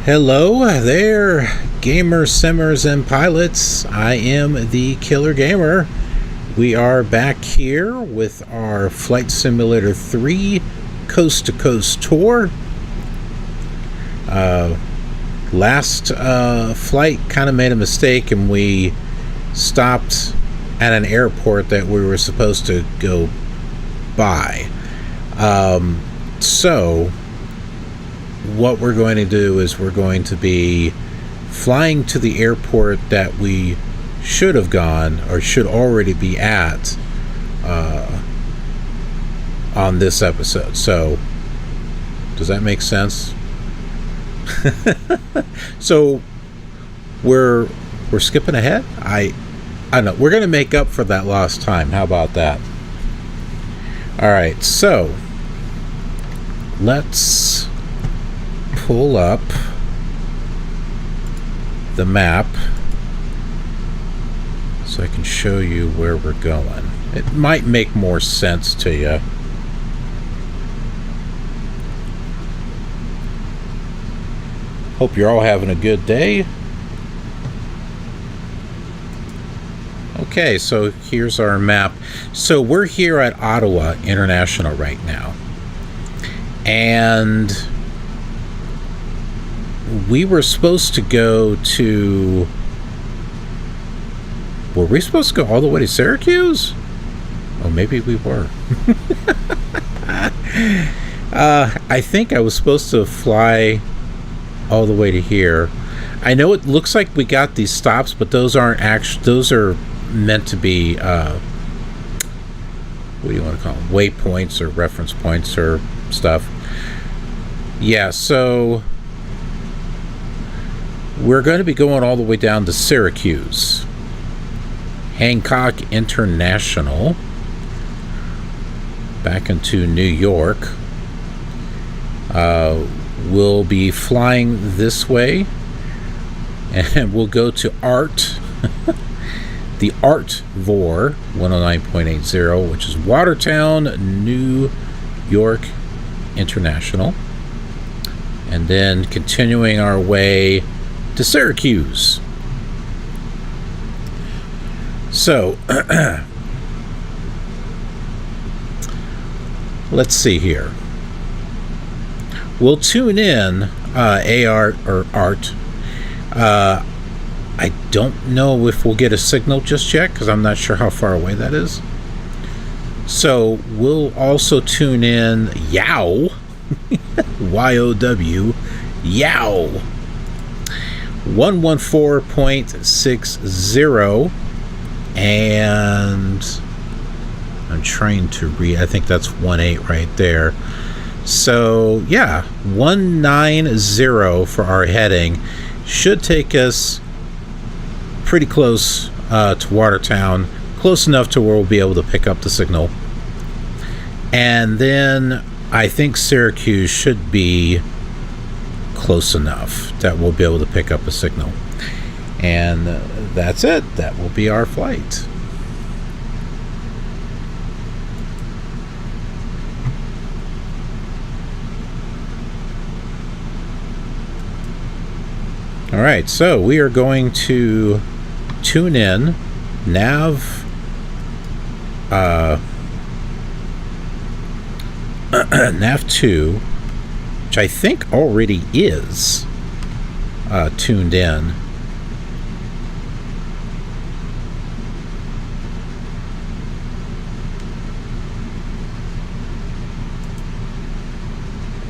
Hello there, gamers, simmers, and pilots. I am the Killer Gamer. We are back here with our Flight Simulator 3 Coast to Coast tour. Last flight kind of made a mistake and we stopped at an airport that we were supposed to go by. So what we're going to do is we're going to be flying to the airport that we should have gone or should already be at on this episode. So does that make sense? So we're skipping ahead. I don't know. We're going to make up for that lost time. How about that? All right. So let's pull up the map so I can show you where we're going. It might make more sense to you. Hope you're all having a good day. Okay, so here's our map. So we're here at Ottawa International right now. And we were supposed to go to... Were we supposed to go all the way to Syracuse? Oh, maybe we were. I think I was supposed to fly all the way to here. I know it looks like we got these stops, but those aren't actually... Those are meant to be... what do you want to call them? Waypoints or reference points or stuff. Yeah, so... We're going to be going all the way down to Syracuse. Hancock International. Back into New York. We'll be flying this way. And we'll go to ART. The ART VOR 109.80, which is Watertown, New York International. And then continuing our way to Syracuse. So let's see here. We'll tune in AR or ART. I don't know if we'll get a signal just yet because I'm not sure how far away that is. So we'll also tune in YOW. YOW. YOW. 114.60, and I'm trying to read. I think that's 18 right there. So yeah, 190 for our heading should take us pretty close to Watertown, close enough to where we'll be able to pick up the signal. And then I think Syracuse should be close enough that we'll be able to pick up a signal. And that's it. That will be our flight. All right, so we are going to tune in nav 2, which I think already is tuned in.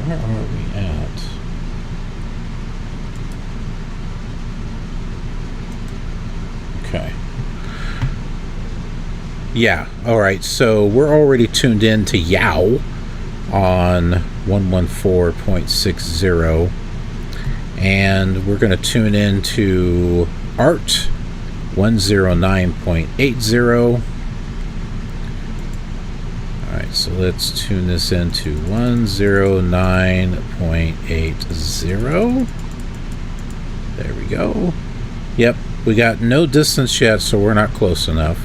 Where are we at? Okay. Yeah, all right, so we're already tuned in to YOW on 114.60, and we're going to tune in to ART 109.80. All right, so let's tune this into 109.80. There we go. Yep, we got no distance yet, so we're not close enough.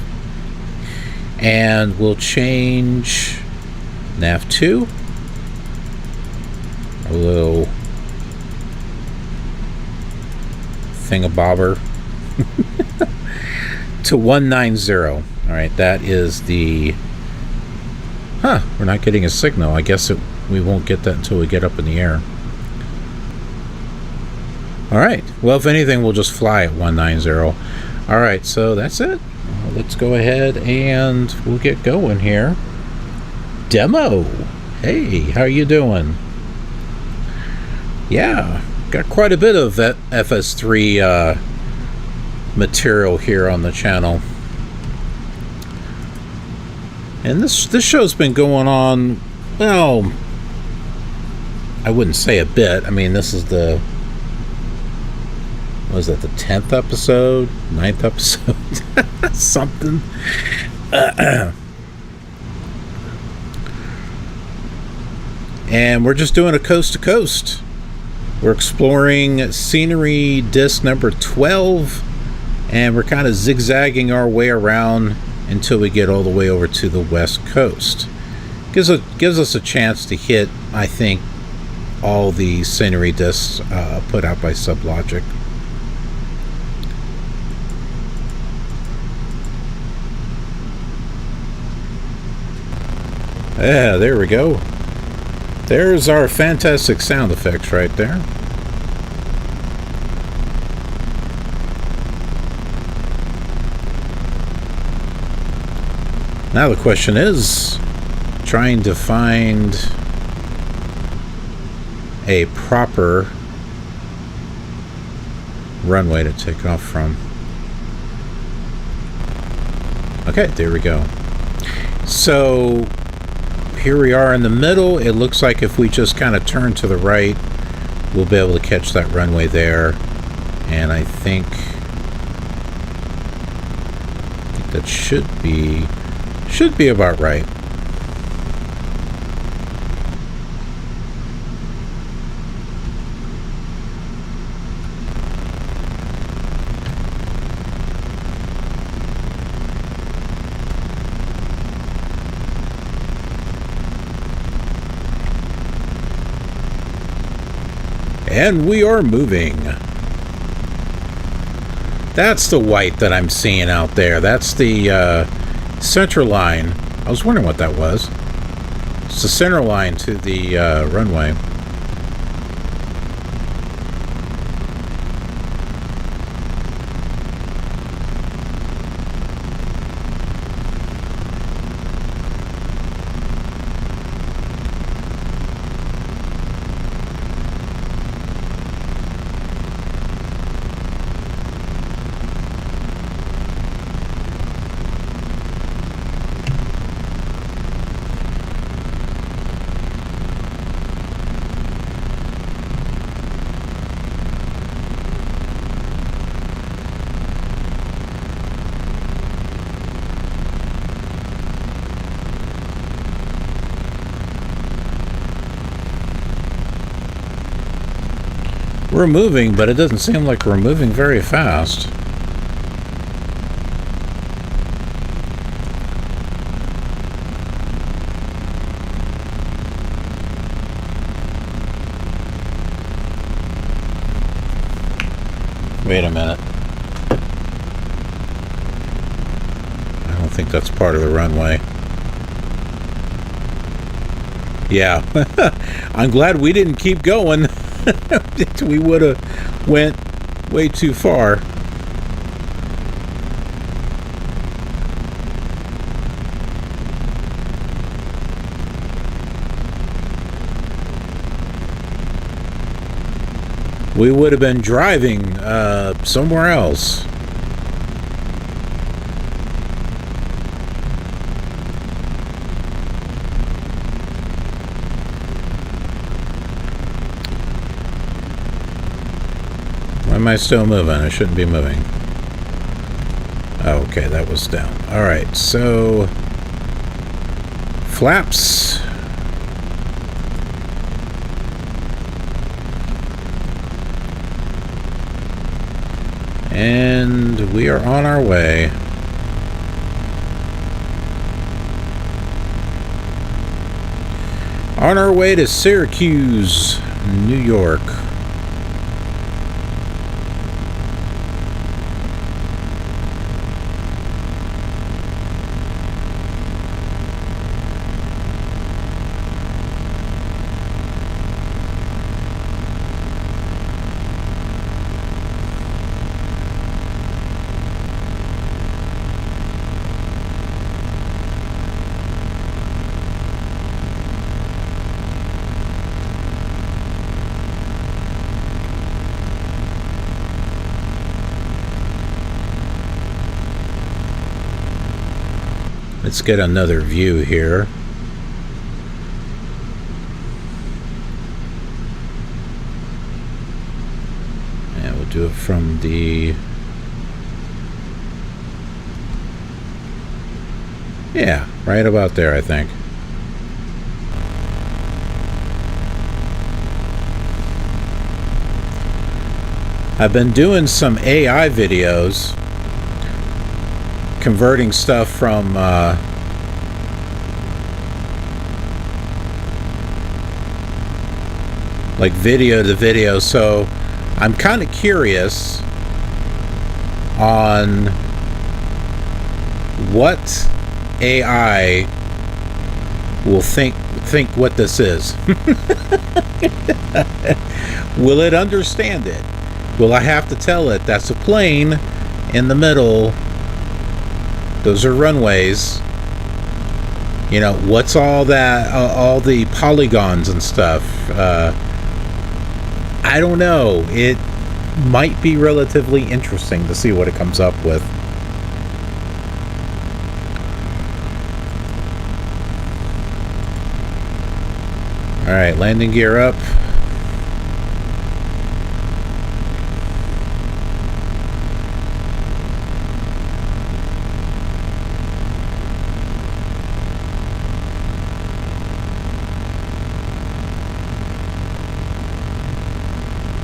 And we'll change nav 2. A little thingamabobber to 190. All right, that is the... Huh, we're not getting a signal. I guess we won't get that until we get up in the air. All right, well, if anything, we'll just fly at 190. All right, so that's it. Let's go ahead and we'll get going here. Demo. Hey, how you doing? Yeah, got quite a bit of that FS3 material here on the channel. And this show's been going on, well, I wouldn't say a bit. I mean, this is the... Was that the 10th episode? 9th episode? Something. And we're just doing a coast to coast. We're exploring Scenery Disk number 12. And we're kind of zigzagging our way around until we get all the way over to the west coast. Gives us a chance to hit, I think, all the scenery discs put out by SubLogic. Yeah, there we go. There's our fantastic sound effects right there. Now the question is trying to find a proper runway to take off from. Okay, there we go. So here we are in the middle. It looks like if we just kind of turn to the right, we'll be able to catch that runway there. And I think that should be about right. And we are moving. That's the white that I'm seeing out there. That's the center line. I was wondering what that was. It's the center line to the runway. We're moving, but it doesn't seem like we're moving very fast. Wait a minute. I don't think that's part of the runway. Yeah. I'm glad we didn't keep going. We would have went way too far. We would have been driving somewhere else. Why am I still moving? I shouldn't be moving. Oh, okay, that was down. All right, so flaps. And we are on our way. On our way to Syracuse, New York. Let's get another view here. And we'll do it from the... Yeah, right about there, I think. I've been doing some AI videos, converting stuff from like video to video, so I'm kind of curious on what AI will think what this is. Will it understand it? Will I have to tell it that's a plane in the middle? Those are runways. You know, what's all that, all the polygons and stuff? I don't know. It might be relatively interesting to see what it comes up with. All right, landing gear up.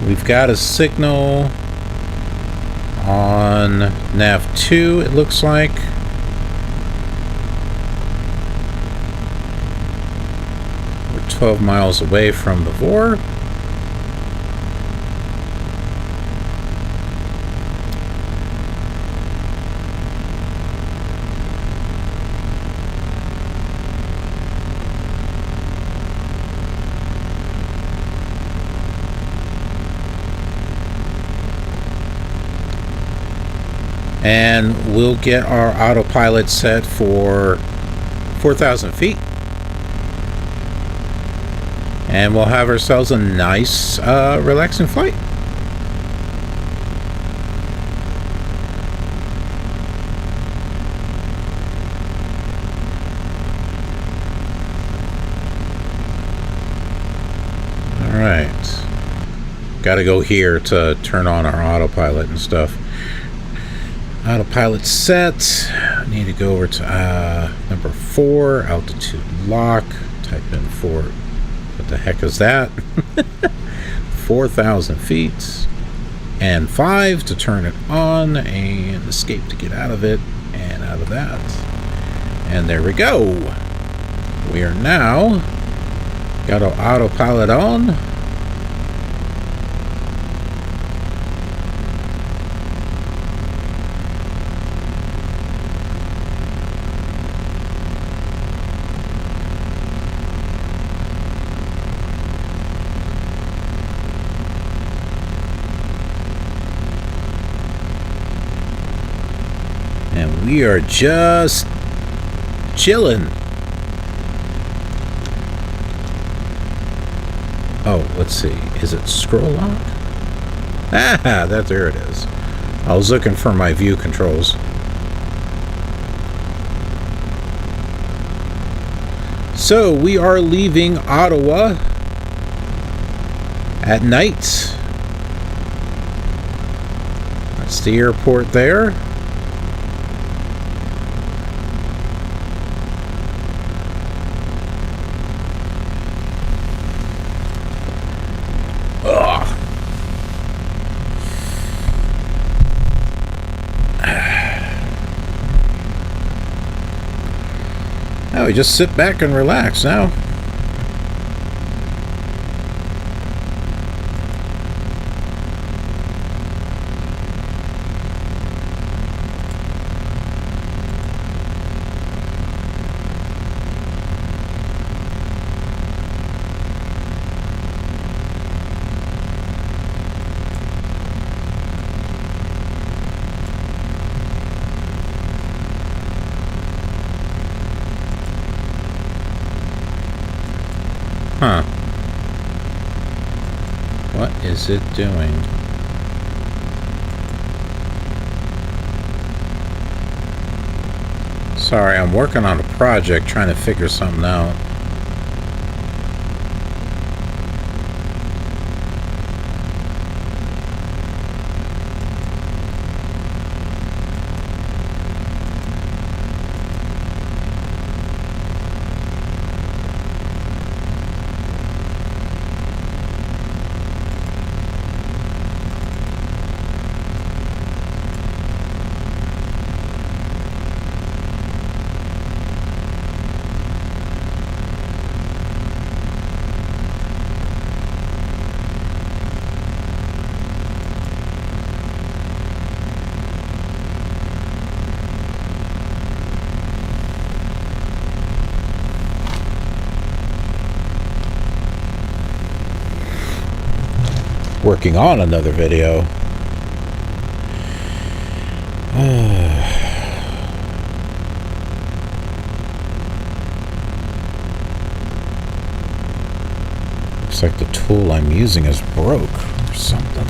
We've got a signal on nav 2, it looks like. We're 12 miles away from the VOR. And we'll get our autopilot set for 4,000 feet. And we'll have ourselves a nice, relaxing flight. All right. Got to go here to turn on our autopilot and stuff. Autopilot set. Need to go over to number 4, altitude lock. Type in 4. What the heck is that? 4,000 feet. And 5 to turn it on. And escape to get out of it. And out of that. And there we go. We are now got our autopilot on. And we are just chilling. Oh, let's see. Is it scroll lock? Ah, there it is. I was looking for my view controls. So we are leaving Ottawa at night. That's the airport there. Now we just sit back and relax now. Huh. What is it doing? Sorry, I'm working on a project trying to figure something out. Working on another video. Looks like the tool I'm using is broke or something.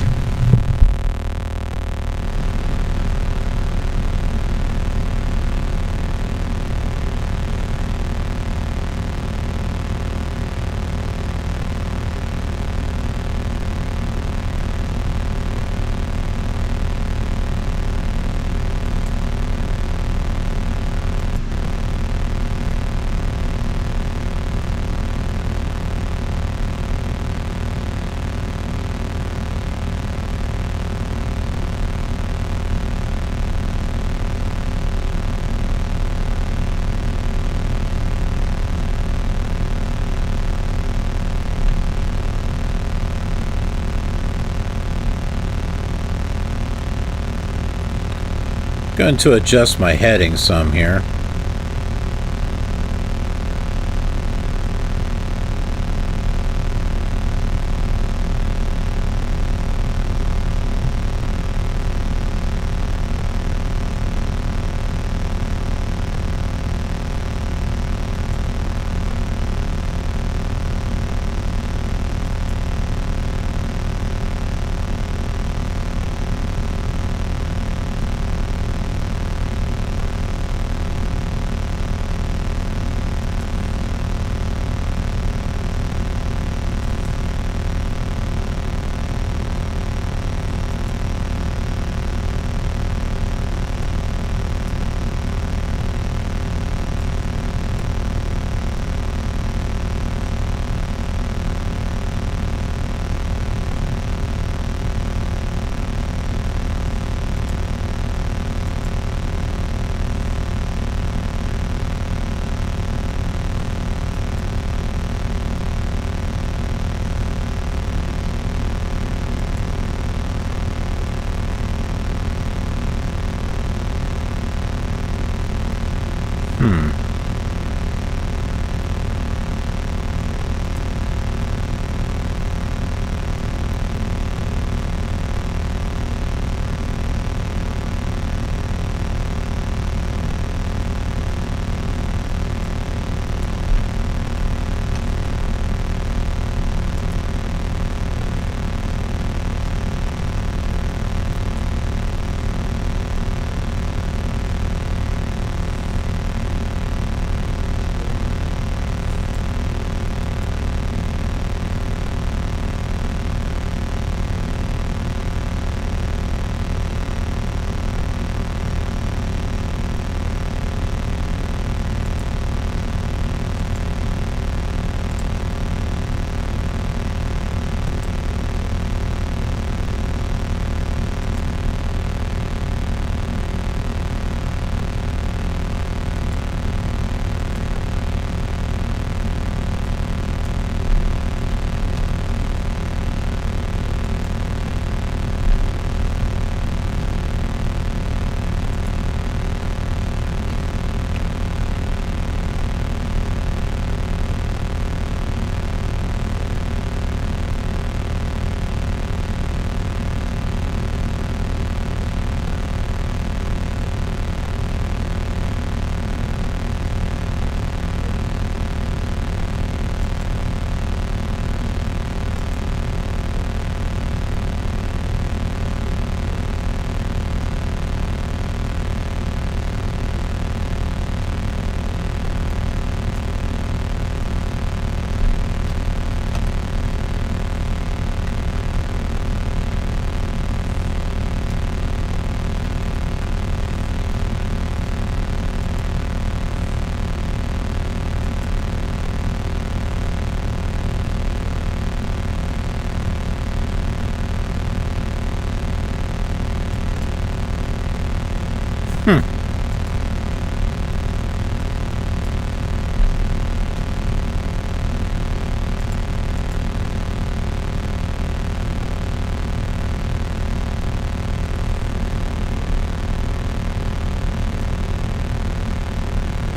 Going to adjust my heading some here.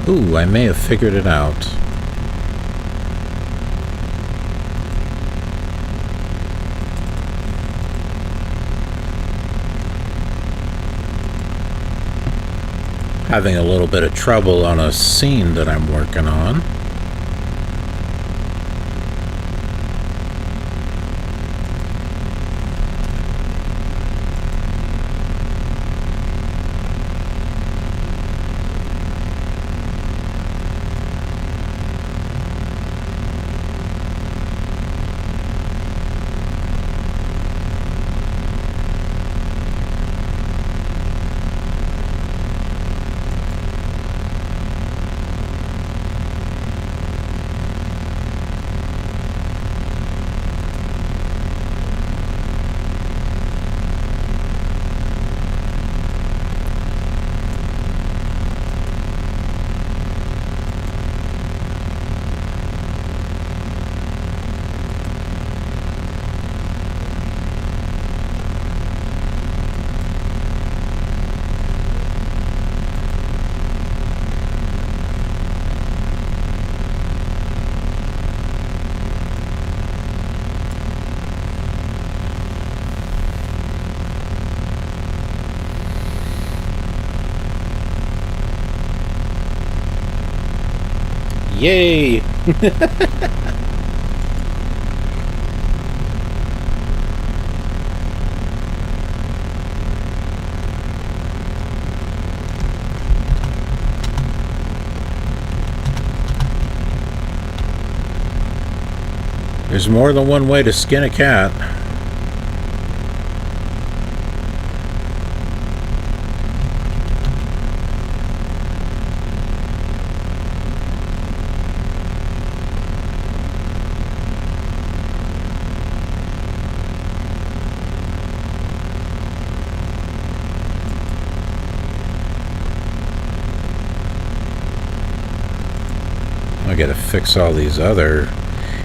Ooh, I may have figured it out. Having a little bit of trouble on a scene that I'm working on. Yay! There's more than one way to skin a cat. I gotta fix all these other...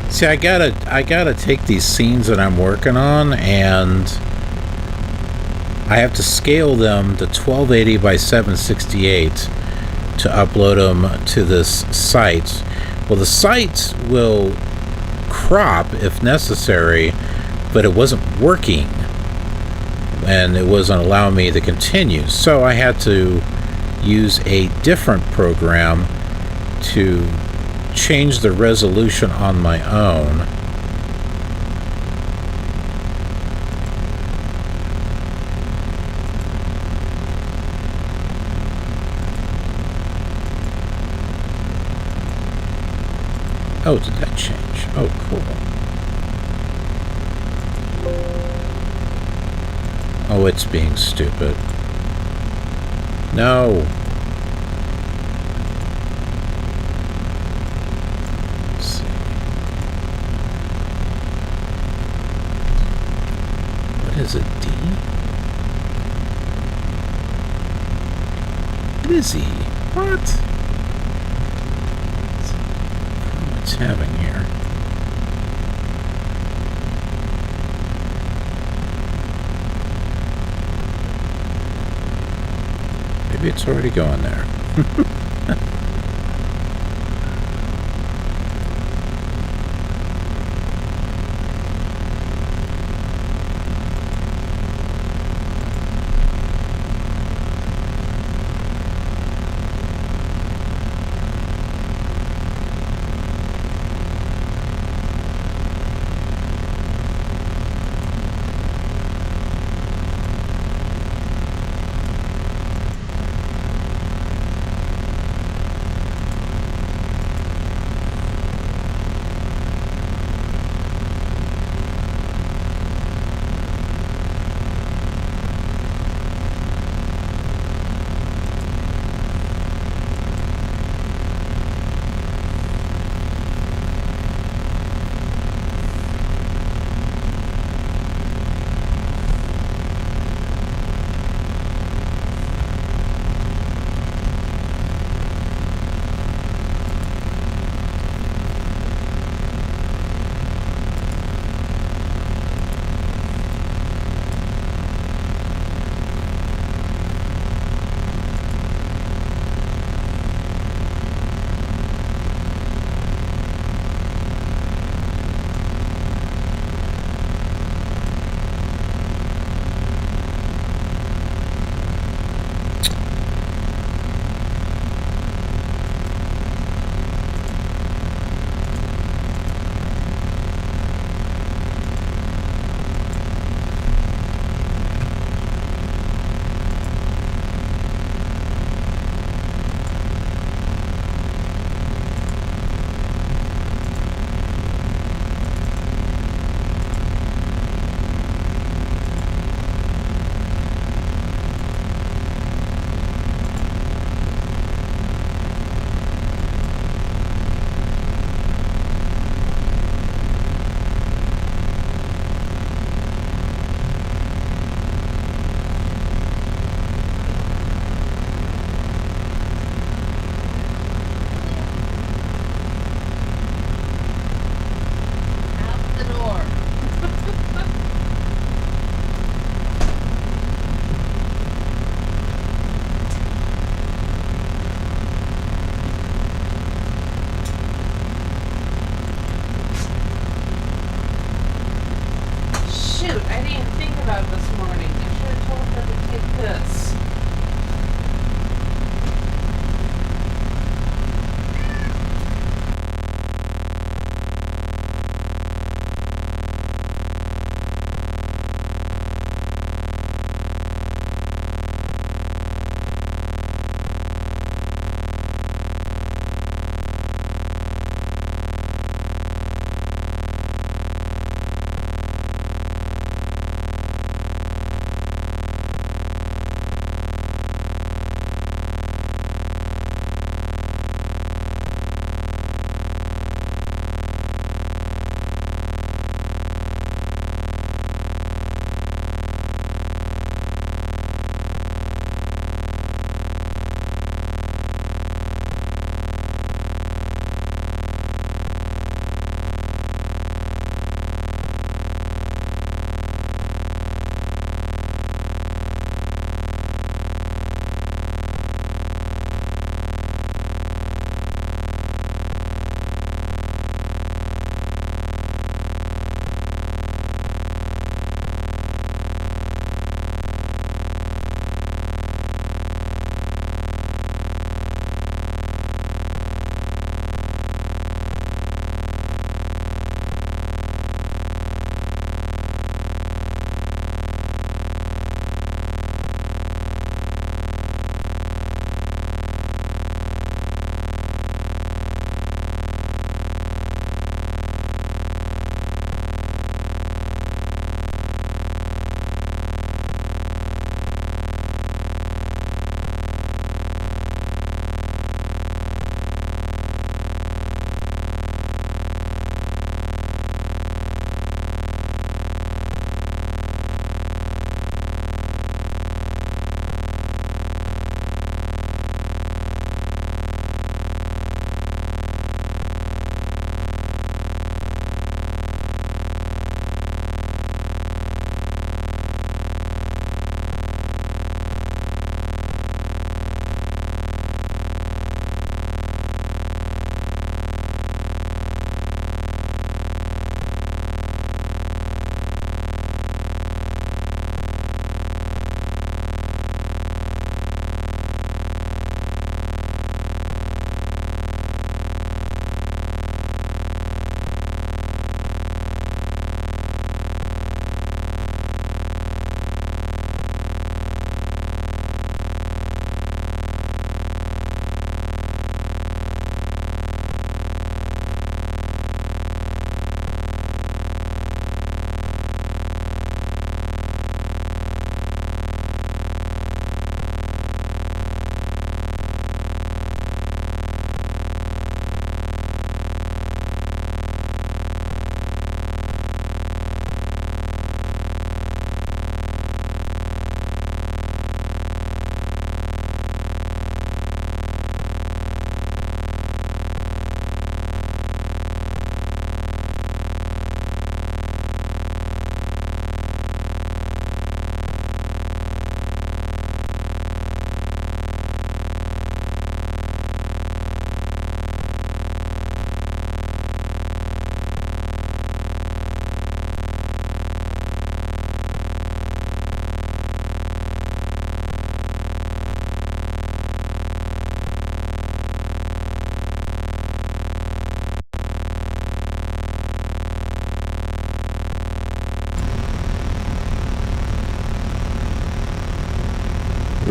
See, I gotta take these scenes that I'm working on, and I have to scale them to 1280 by 768 to upload them to this site. Well, the site will crop if necessary, but it wasn't working, and it wasn't allowing me to continue. So I had to use a different program to change the resolution on my own. Oh, did that change? Oh, cool. Oh, it's being stupid. No. Is it D? It is E. What? What's happening here? Maybe it's already going there. shoot, I didn't think about it this morning. I should have told her to take this.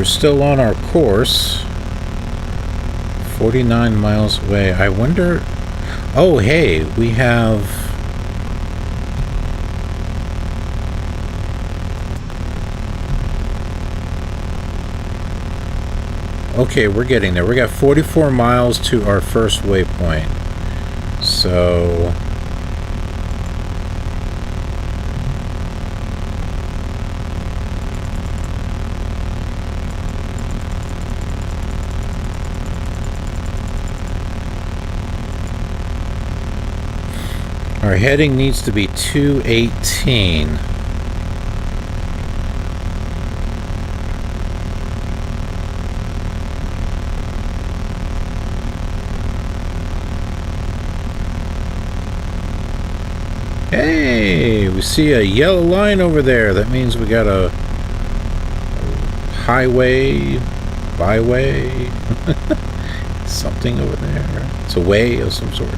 We're still on our course. 49 miles away. I wonder... Oh, hey, we have... Okay, we're getting there. We got 44 miles to our first waypoint. So... our heading needs to be 218. Hey, we see a yellow line over there. That means we got a highway, byway, something over there. It's a way of some sort.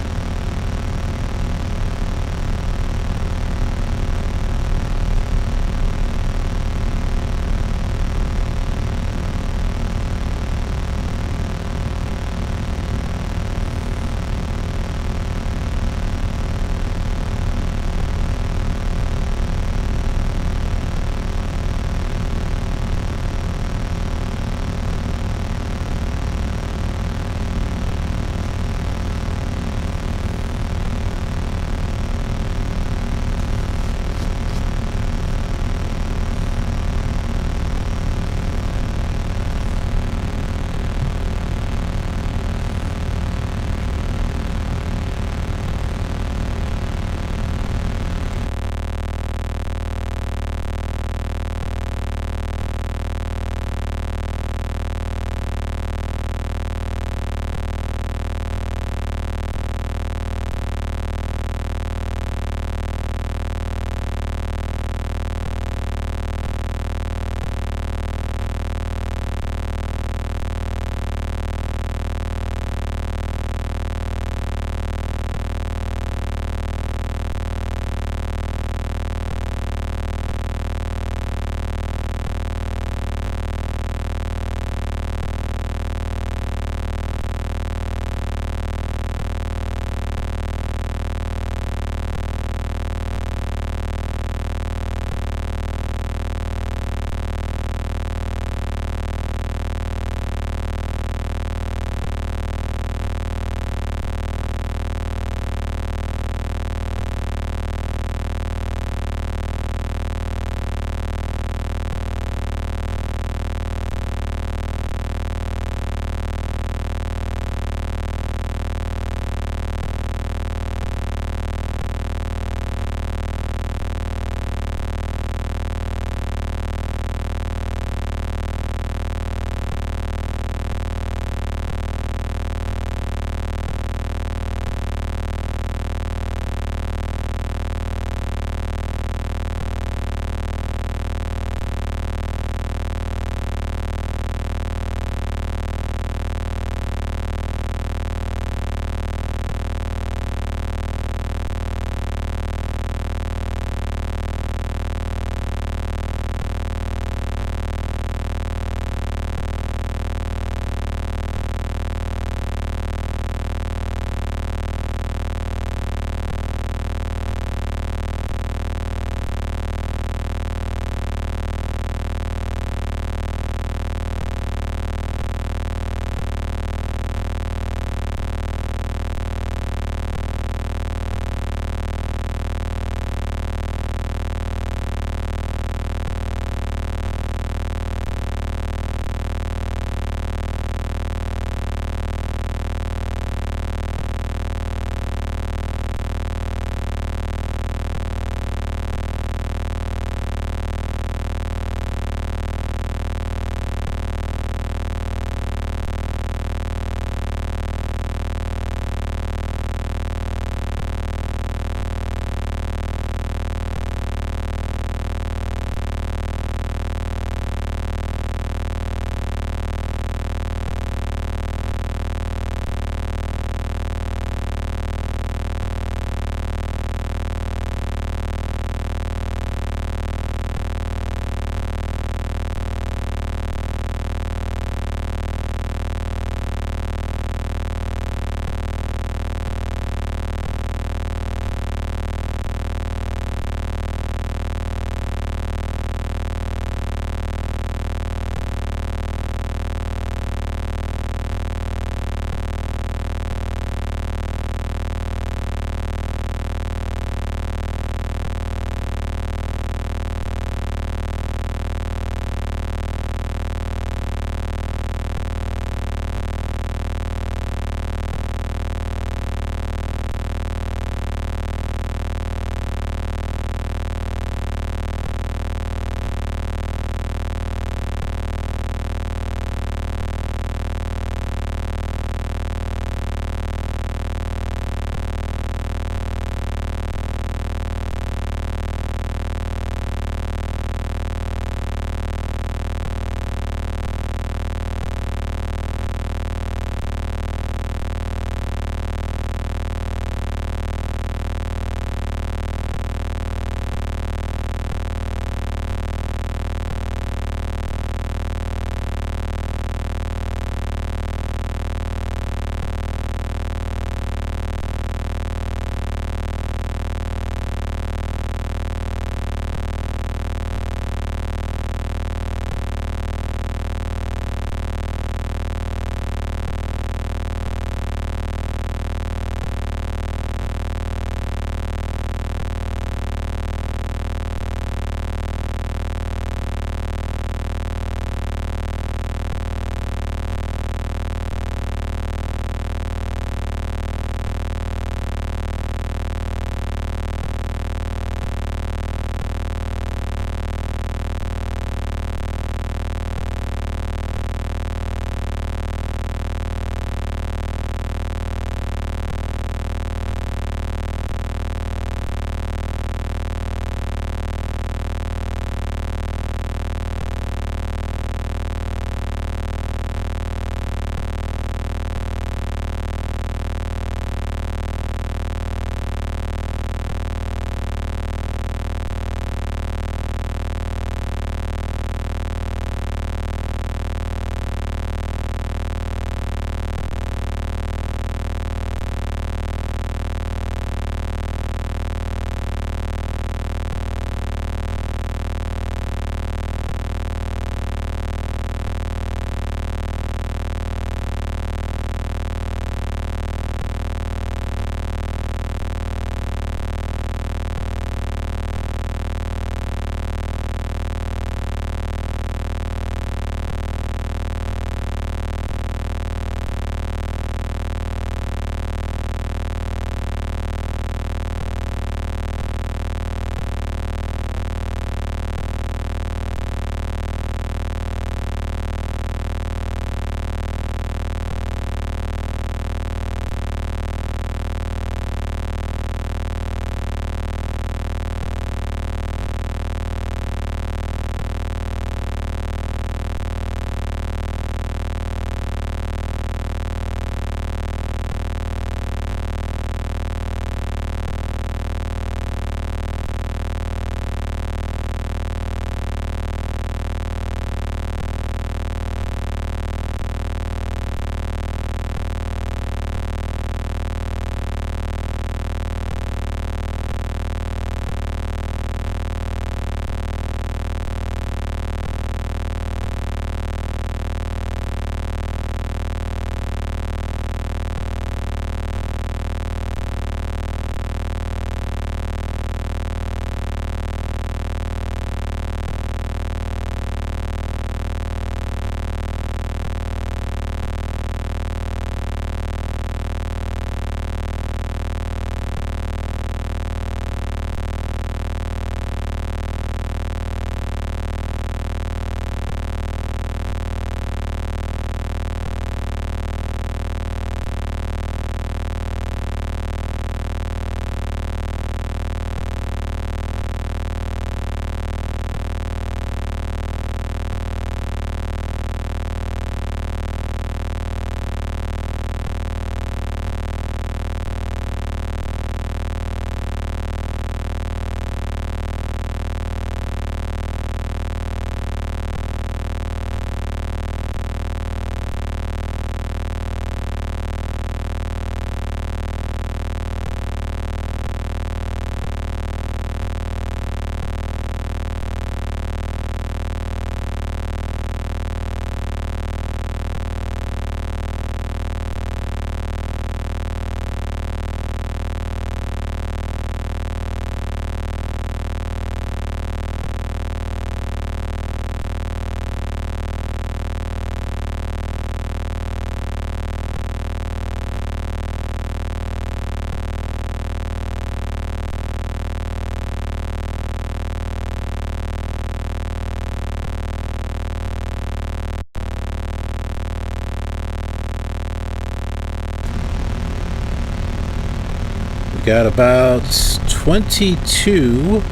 got about 22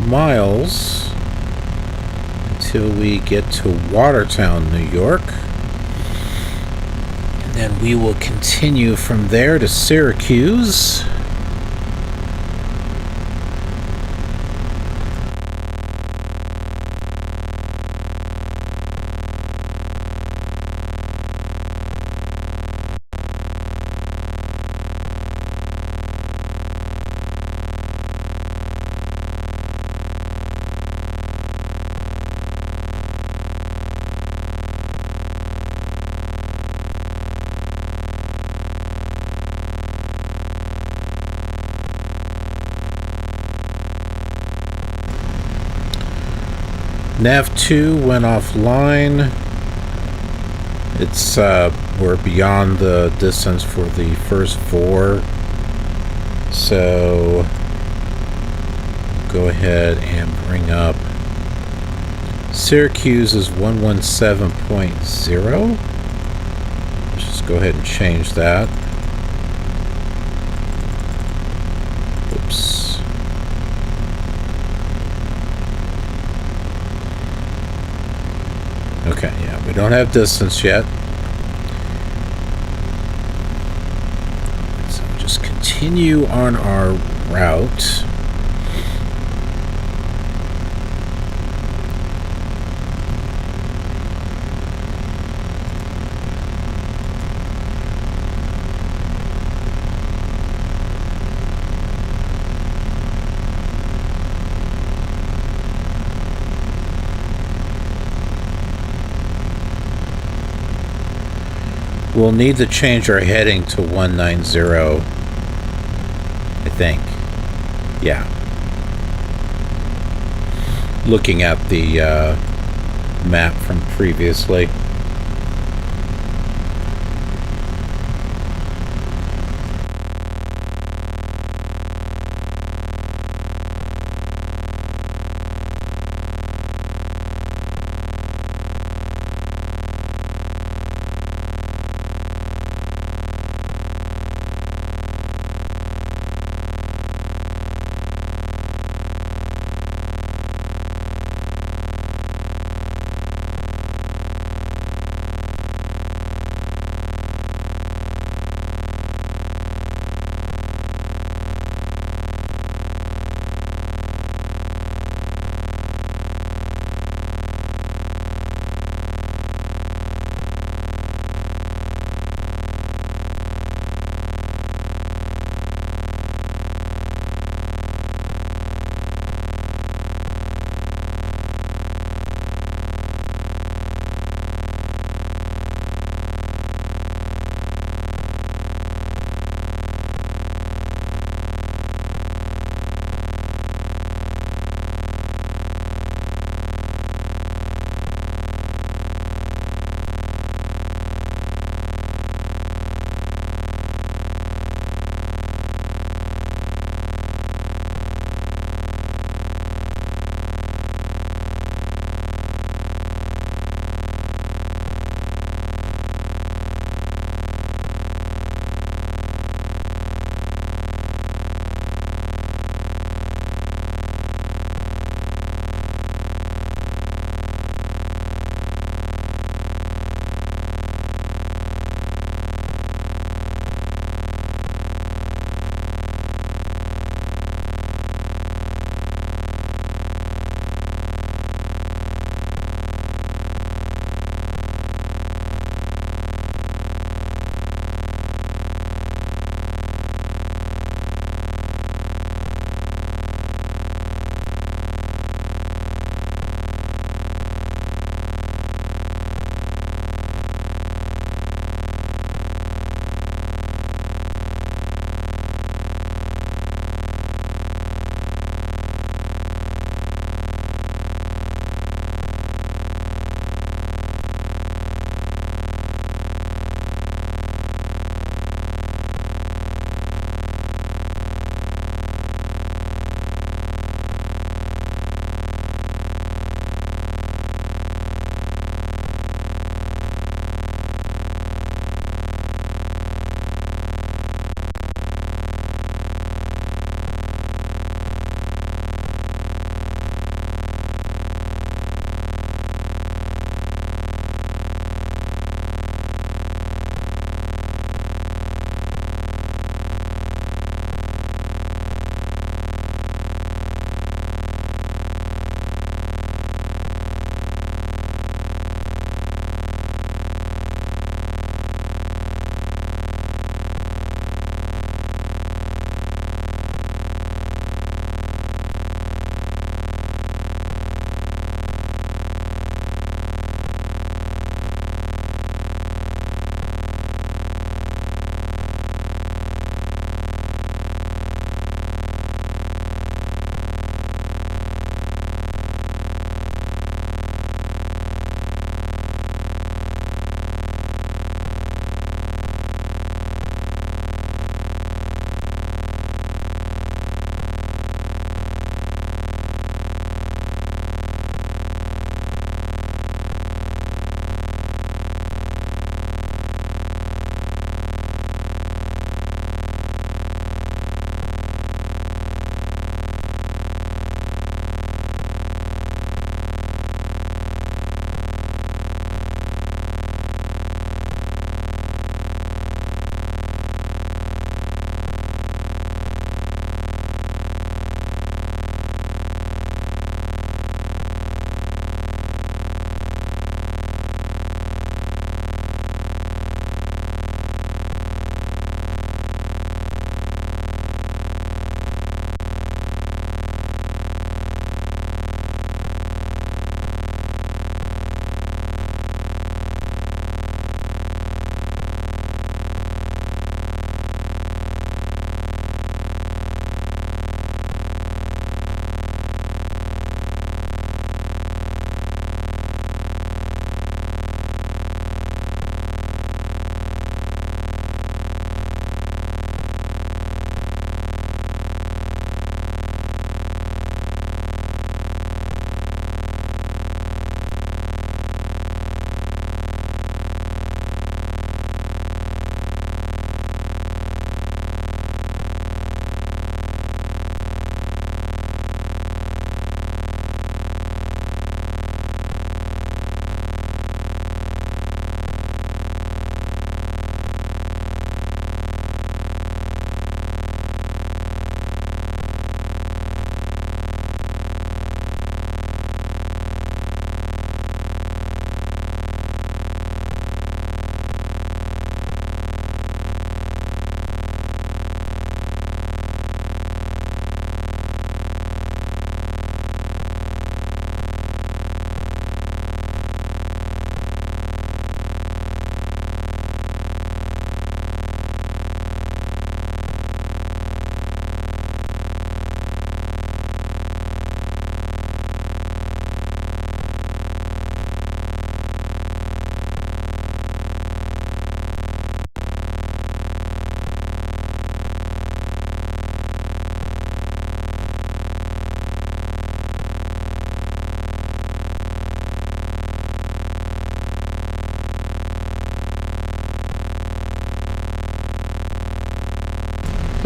miles until we get to Watertown, New York. And then we will continue from there to Syracuse. Nav 2 went offline. It's we're beyond the distance for the first 4, so go ahead and bring up Syracuse's 117.0. Let's just go ahead and change that. Oops. Okay, yeah, we don't have distance yet. So just continue on our route. We'll need to change our heading to 190, I think. Yeah. Looking at the map from previously.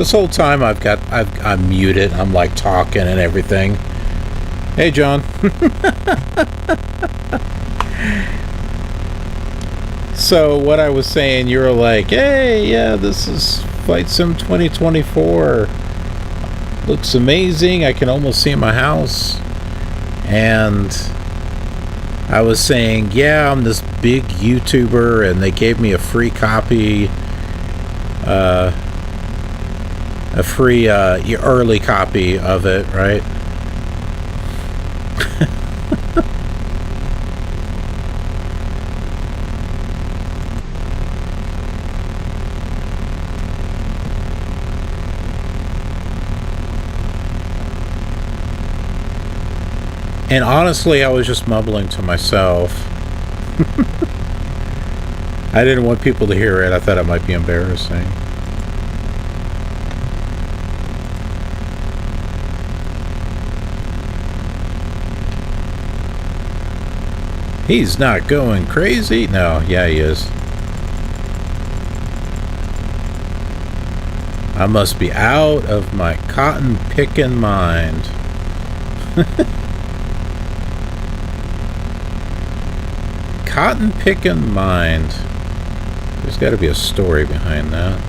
This whole time I'm muted. I'm like talking and everything. Hey, John. So what I was saying, you were like, hey, yeah, this is Flight Sim 2024. Looks amazing. I can almost see my house. And I was saying, yeah, I'm this big YouTuber, and they gave me a free copy, a free early copy of it, right? And honestly, I was just mumbling to myself. I didn't want people to hear it. I thought it might be embarrassing. He's not going crazy. No, yeah, he is. I must be out of my cotton picking mind. Cotton picking mind. There's got to be a story behind that.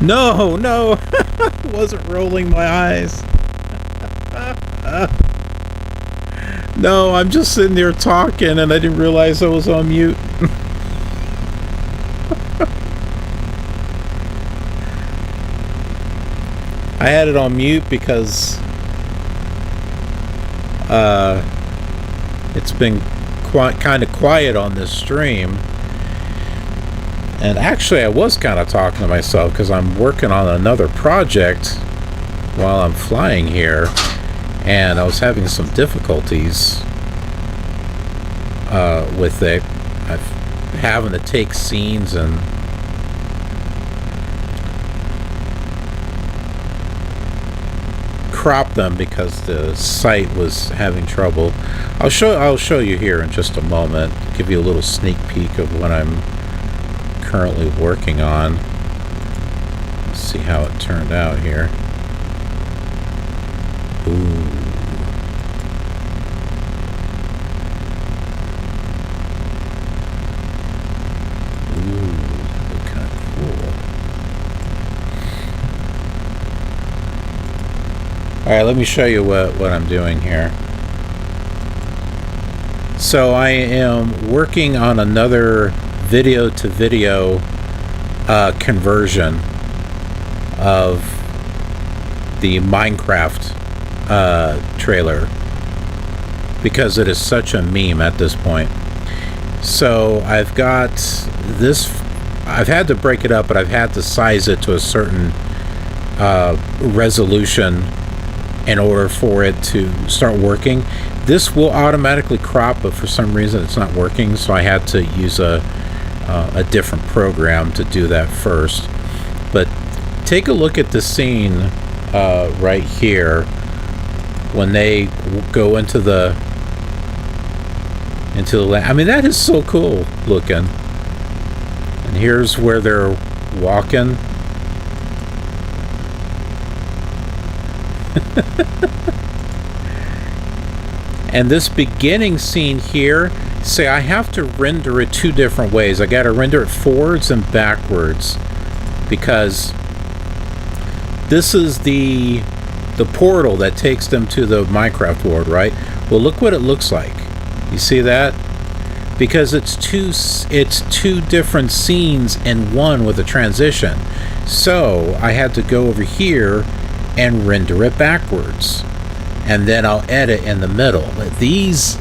No, no, I wasn't rolling my eyes. No, I'm just sitting there talking and I didn't realize I was on mute. I had it on mute because it's been kind of quiet on this stream. And actually, I was kind of talking to myself because I'm working on another project while I'm flying here, and I was having some difficulties with it. I'm having to take scenes and crop them because the site was having trouble. I'll show you here in just a moment. Give you a little sneak peek of what I'm currently working on. Let's see how it turned out here. Ooh. Ooh, that looked kind of cool. Alright, let me show you what I'm doing here. So I am working on another video to video conversion of the Minecraft trailer because it is such a meme at this point. So I've got this, I've had to break it up, but I've had to size it to a certain resolution in order for it to start working. This will automatically crop, but for some reason it's not working, so I had to use a different program to do that first. But take a look at the scene right here when they go into the land. I mean, that is so cool looking. And here's where they're walking. And this beginning scene here, say I have to render it two different ways. I got to render it forwards and backwards because this is the portal that takes them to the Minecraft world, right? Well, look what it looks like. You see that? Because it's two different scenes in one with a transition. So I had to go over here and render it backwards, and then I'll edit in the middle. These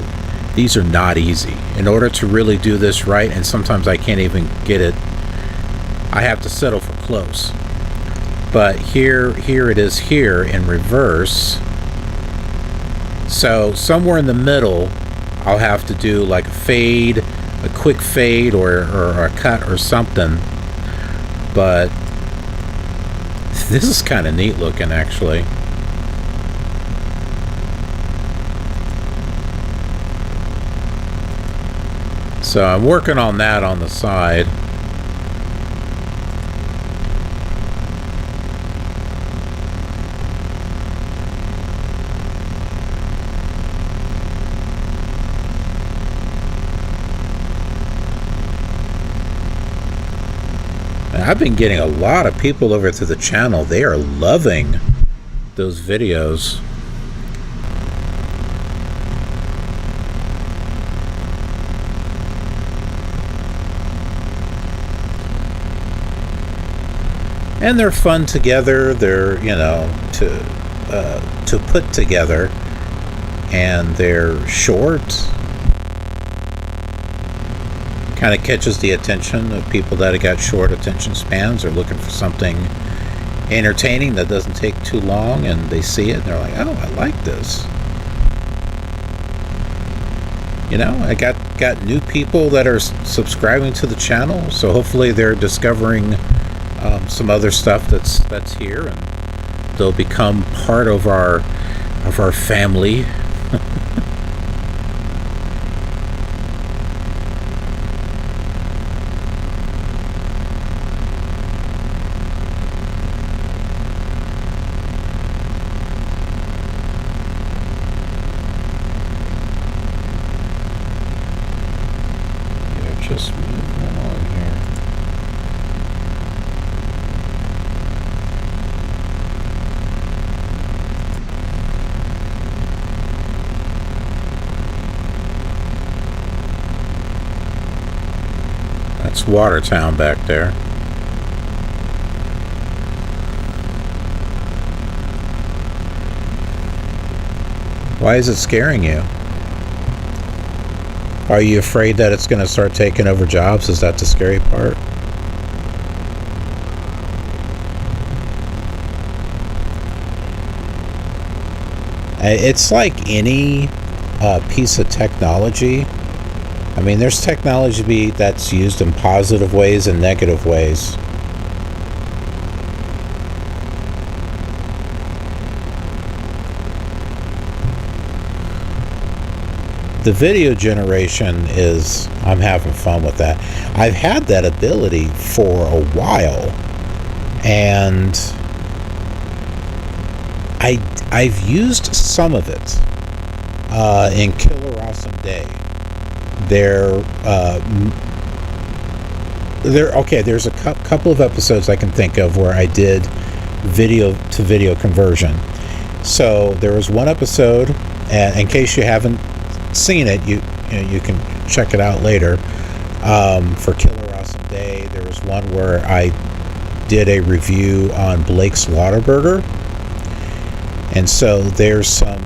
are not easy in order to really do this right, and sometimes I can't even get it. I have to settle for close. But here it is here in reverse. So somewhere in the middle I'll have to do like a fade, a quick fade, or a cut or something. But This is kind of neat looking, actually. So I'm working on that on the side. I've been getting a lot of people over to the channel. They are loving those videos. And they're fun together. They're, to put together. And they're short. Kind of catches the attention of people that have got short attention spans or looking for something entertaining that doesn't take too long, and they see it and they're like, oh, I like this. I got new people that are subscribing to the channel, so hopefully they're discovering some other stuff that's here, and they'll become part of our family. Just move along here. That's Watertown back there. Why is it scaring you? Are you afraid that it's going to start taking over jobs? Is that the scary part? It's like any piece of technology. I mean, there's technology that's used in positive ways and negative ways. The video generation I'm having fun with that. I've had that ability for a while, and I've used some of it in Killer Awesome Day. There's a couple of episodes I can think of where I did video to video conversion. So there was one episode, and in case you haven't seen it, you can check it out later. For Killer Awesome Day, there was one where I did a review on Blake's Whataburger, and so there's some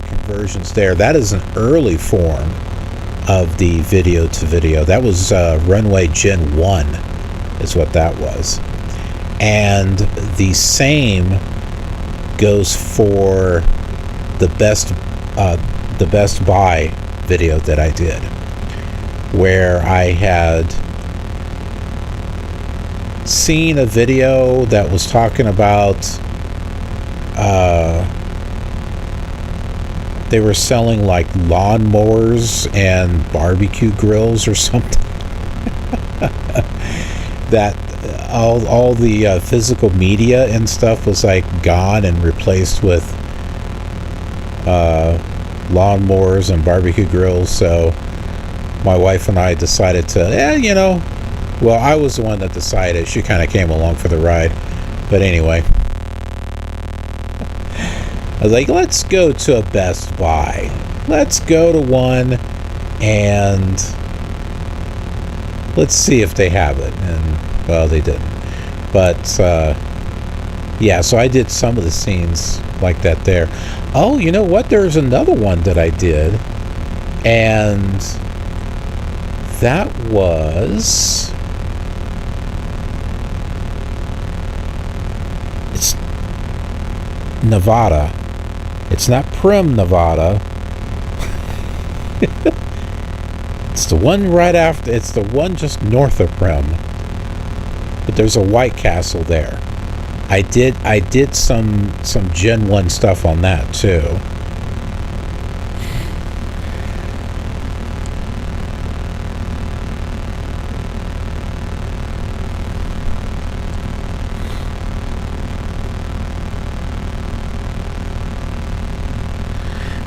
conversions there. That is an early form of the video to video. That was Runway Gen 1 is what that was, and the same goes for the Best Buy video that I did, where I had seen a video that was talking about they were selling like lawnmowers and barbecue grills or something. That all the physical media and stuff was like gone and replaced with lawnmowers and barbecue grills. So my wife and I decided to, well, I was the one that decided. She kind of came along for the ride. But anyway, I was like, let's go to a Best Buy. Let's go to one and let's see if they have it. And, well, they didn't. But, yeah, so I did some of the scenes like that there. Oh, you know what? There's another one that I did. And that was... It's Nevada. It's not Primm, Nevada. It's the one right after. It's the one just north of Primm. But there's a White Castle there. I did some Gen 1 stuff on that too.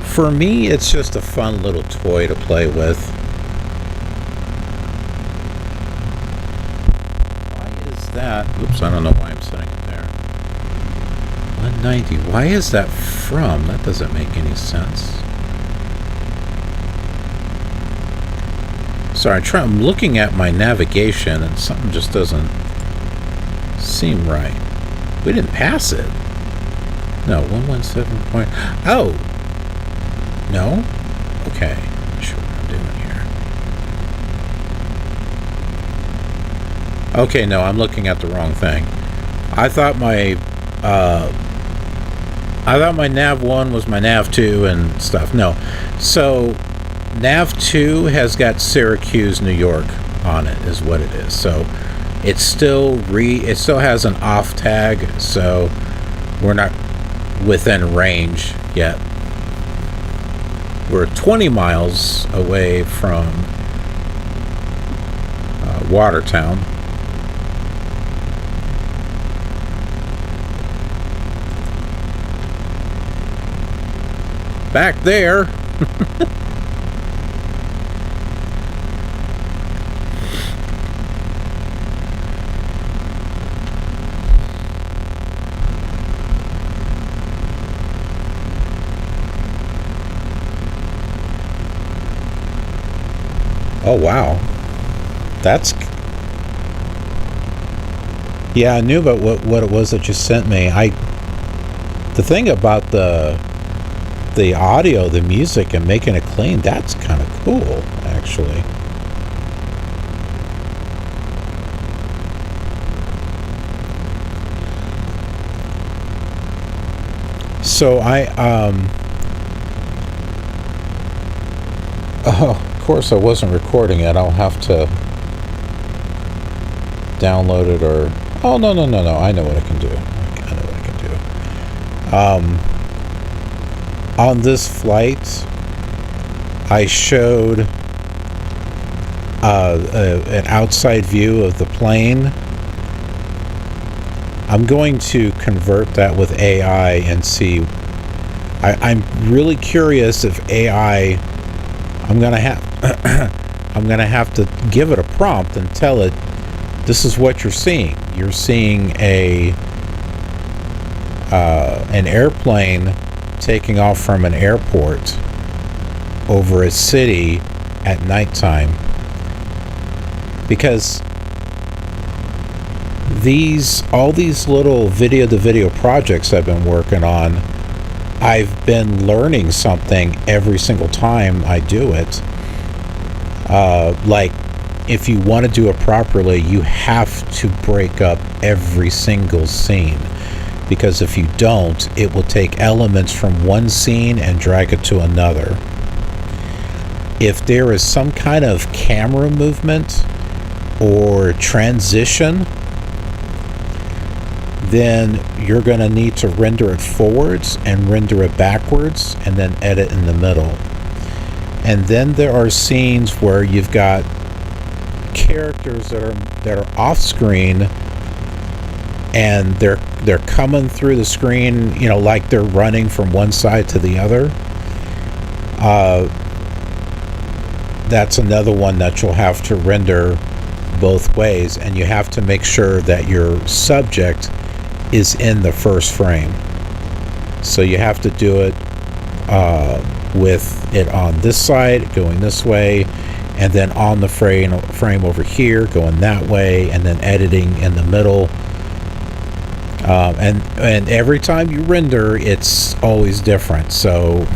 For me, it's just a fun little toy to play with. Why is that? Oops, I don't know why I'm setting it there. 190. Why is that from? That doesn't make any sense. Sorry, I'm looking at my navigation and something just doesn't seem right. We didn't pass it. No, 117 point. Oh! No? Okay. I'm not sure what I'm doing here. Okay, no, I'm looking at the wrong thing. I thought my nav 1 was my nav 2 and stuff. No. So nav 2 has got Syracuse, New York on it is what it is. So it still has an off tag, so we're not within range yet. We're 20 miles away from Watertown. Back there. Oh wow, that's, yeah, I knew about what it was that you sent me. The thing about the audio, the music, and making it clean, that's kind of cool, actually. So oh, of course I wasn't recording it. I'll have to download it, or oh no, I know what I can do. I know what I can do. On this flight, I showed an outside view of the plane. I'm going to convert that with AI and see. I'm really curious if AI. I'm gonna have to give it a prompt and tell it, this is what you're seeing. You're seeing an airplane taking off from an airport over a city at nighttime, because all these little video-to-video projects I've been working on, I've been learning something every single time I do it. Like, if you want to do it properly, you have to break up every single scene, because if you don't, it will take elements from one scene and drag it to another. If there is some kind of camera movement or transition, then you're going to need to render it forwards and render it backwards and then edit in the middle. And then there are scenes where you've got characters that are off screen, and they're coming through the screen, you know, like they're running from one side to the other. That's another one that you'll have to render both ways, and you have to make sure that your subject is in the first frame. So you have to do it with it on this side going this way, and then on the frame over here going that way, and then editing in the middle. And every time you render, it's always different. So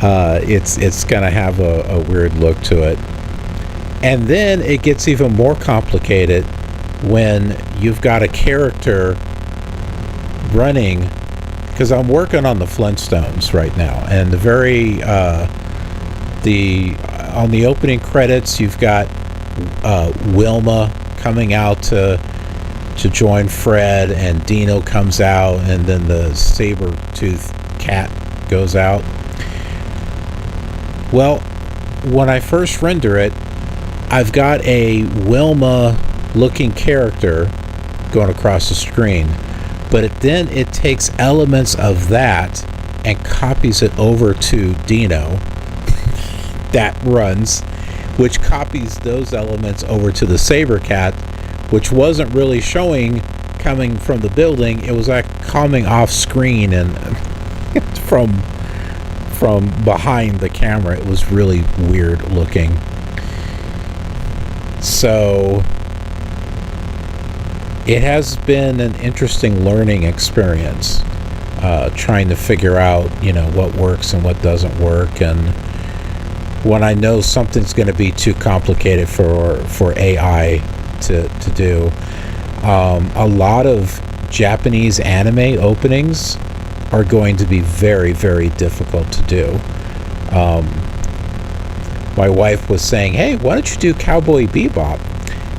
it's gonna have a weird look to it. And then it gets even more complicated when you've got a character running, because I'm working on the Flintstones right now, and on the opening credits, you've got Wilma coming out to join Fred, and Dino comes out, and then the saber-toothed cat goes out. Well, when I first render it, I've got a Wilma-looking character going across the screen, but then it takes elements of that and copies it over to Dino. That runs, which copies those elements over to the saber cat, which wasn't really showing coming from the building. It was like coming off screen and from behind the camera. It was really weird looking. So it has been an interesting learning experience, trying to figure out, what works and what doesn't work. And when I know something's going to be too complicated for AI to do, a lot of Japanese anime openings are going to be very, very difficult to do. My wife was saying, "Hey, why don't you do Cowboy Bebop?"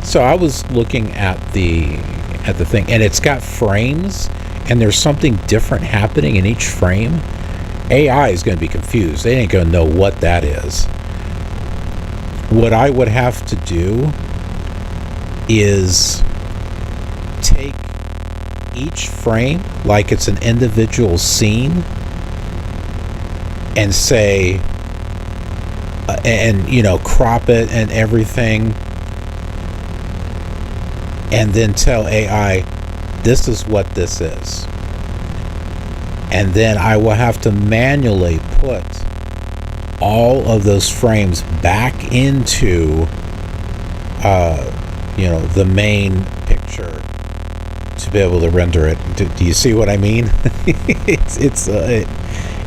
So I was looking at the thing, and it's got frames, and there's something different happening in each frame. AI is going to be confused. They ain't going to know what that is. What I would have to do is take each frame like it's an individual scene and say, crop it and everything, and then tell AI, this is what this is. And then I will have to manually put all of those frames back into the main picture to be able to render it. Do you see what I mean?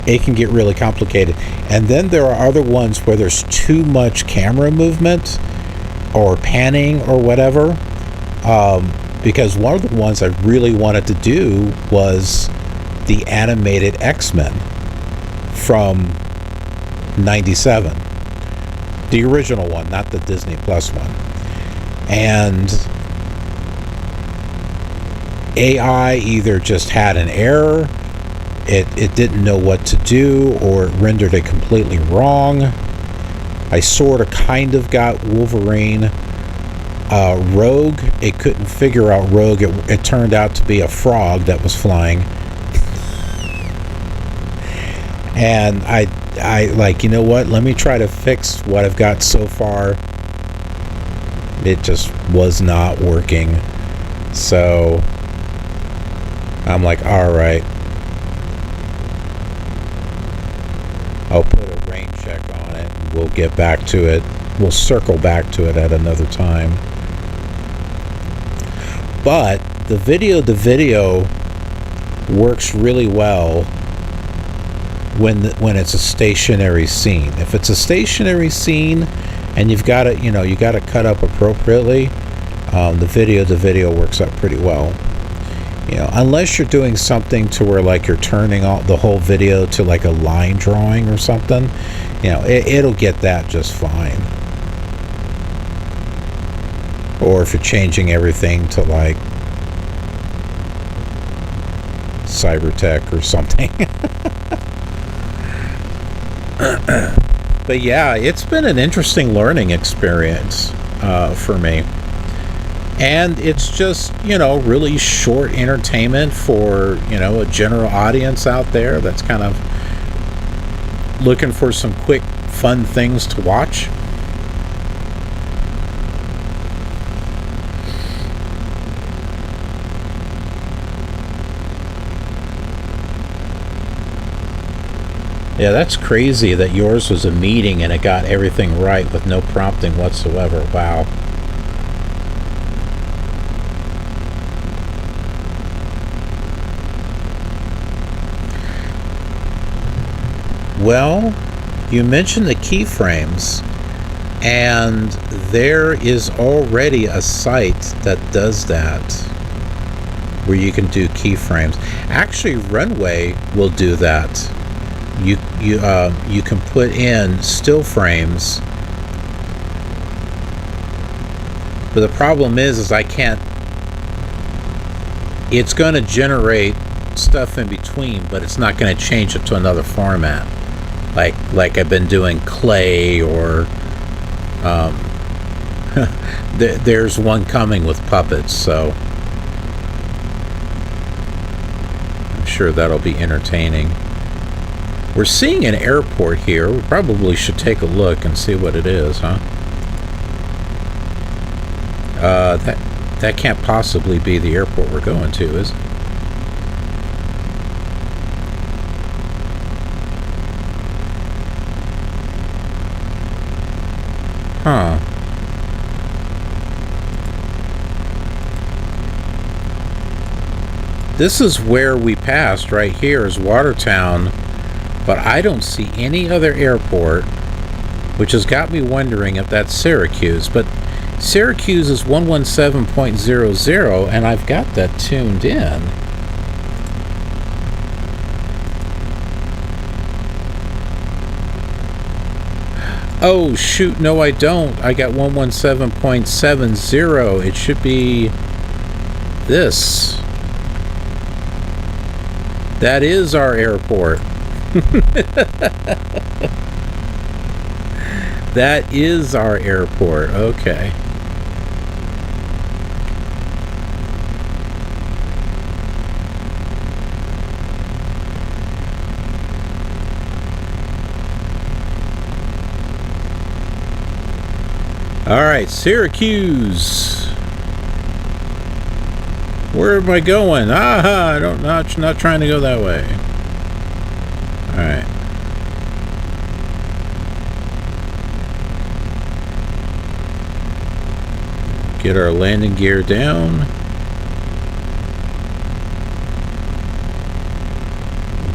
It can get really complicated. And then there are other ones where there's too much camera movement or panning or whatever, because one of the ones I really wanted to do was the animated X-Men from 97, the original one, not the Disney Plus one. And AI either just had an error, it didn't know what to do, or it rendered it completely wrong. I sort of kind of got Wolverine. Rogue, it couldn't figure out Rogue. It turned out to be a frog that was flying. And I like, you know what, let me try to fix what I've got so far. It just was not working. So I'm like, all right, I'll put a rain check on it, and we'll get back to it. We'll circle back to it at another time. But the video works really well when it's a stationary scene. If it's a stationary scene and you've got it, you got to cut up appropriately, the video works out pretty well. Unless you're doing something to where like you're turning all the whole video to like a line drawing or something, it'll get that just fine. Or if you're changing everything to like Cybertech or something. But yeah, it's been an interesting learning experience for me. And it's just, really short entertainment for, a general audience out there that's kind of looking for some quick, fun things to watch. Yeah, that's crazy that yours was a meeting and it got everything right with no prompting whatsoever. Wow. Well, you mentioned the keyframes, and there is already a site that does that, where you can do keyframes. Actually, Runway will do that. You can put in still frames But the problem is I can't. It's going to generate stuff in between, but it's not going to change it to another format, like I've been doing clay or. There's one coming with puppets, so I'm sure that'll be entertaining. We're seeing an airport here. We probably should take a look and see what it is, huh? That can't possibly be the airport we're going to, is it? Huh. This is where we passed right here is Watertown, but I don't see any other airport, which has got me wondering if that's Syracuse. But Syracuse is 117.00, and I've got that tuned in. Oh, shoot, no I don't. I got 117.70. It should be this. That is our airport. That is our airport. Okay. All right, Syracuse. Where am I going? Aha! Not trying to go that way. All right. Get our landing gear down.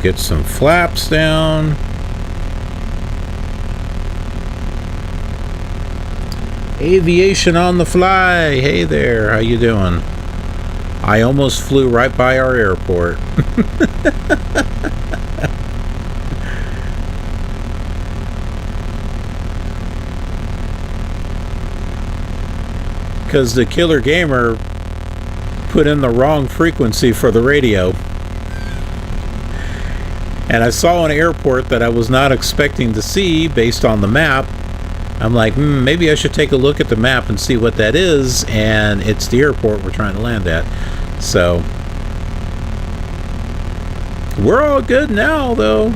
Get some flaps down. Aviation on the fly. Hey there, how you doing? I almost flew right by our airport. Because the killer gamer put in the wrong frequency for the radio. And I saw an airport that I was not expecting to see based on the map. I'm like, maybe I should take a look at the map and see what that is, and it's the airport we're trying to land at. So we're all good now, though.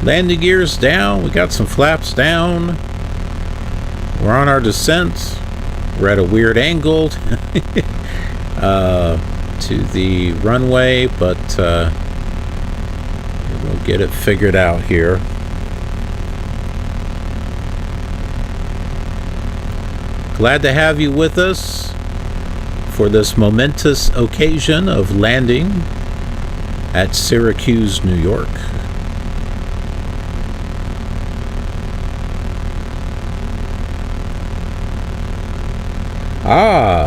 Landing gears down. We got some flaps down. We're on our descent. We're at a weird angle to the runway, but we'll get it figured out here. Glad to have you with us for this momentous occasion of landing at Syracuse, New York.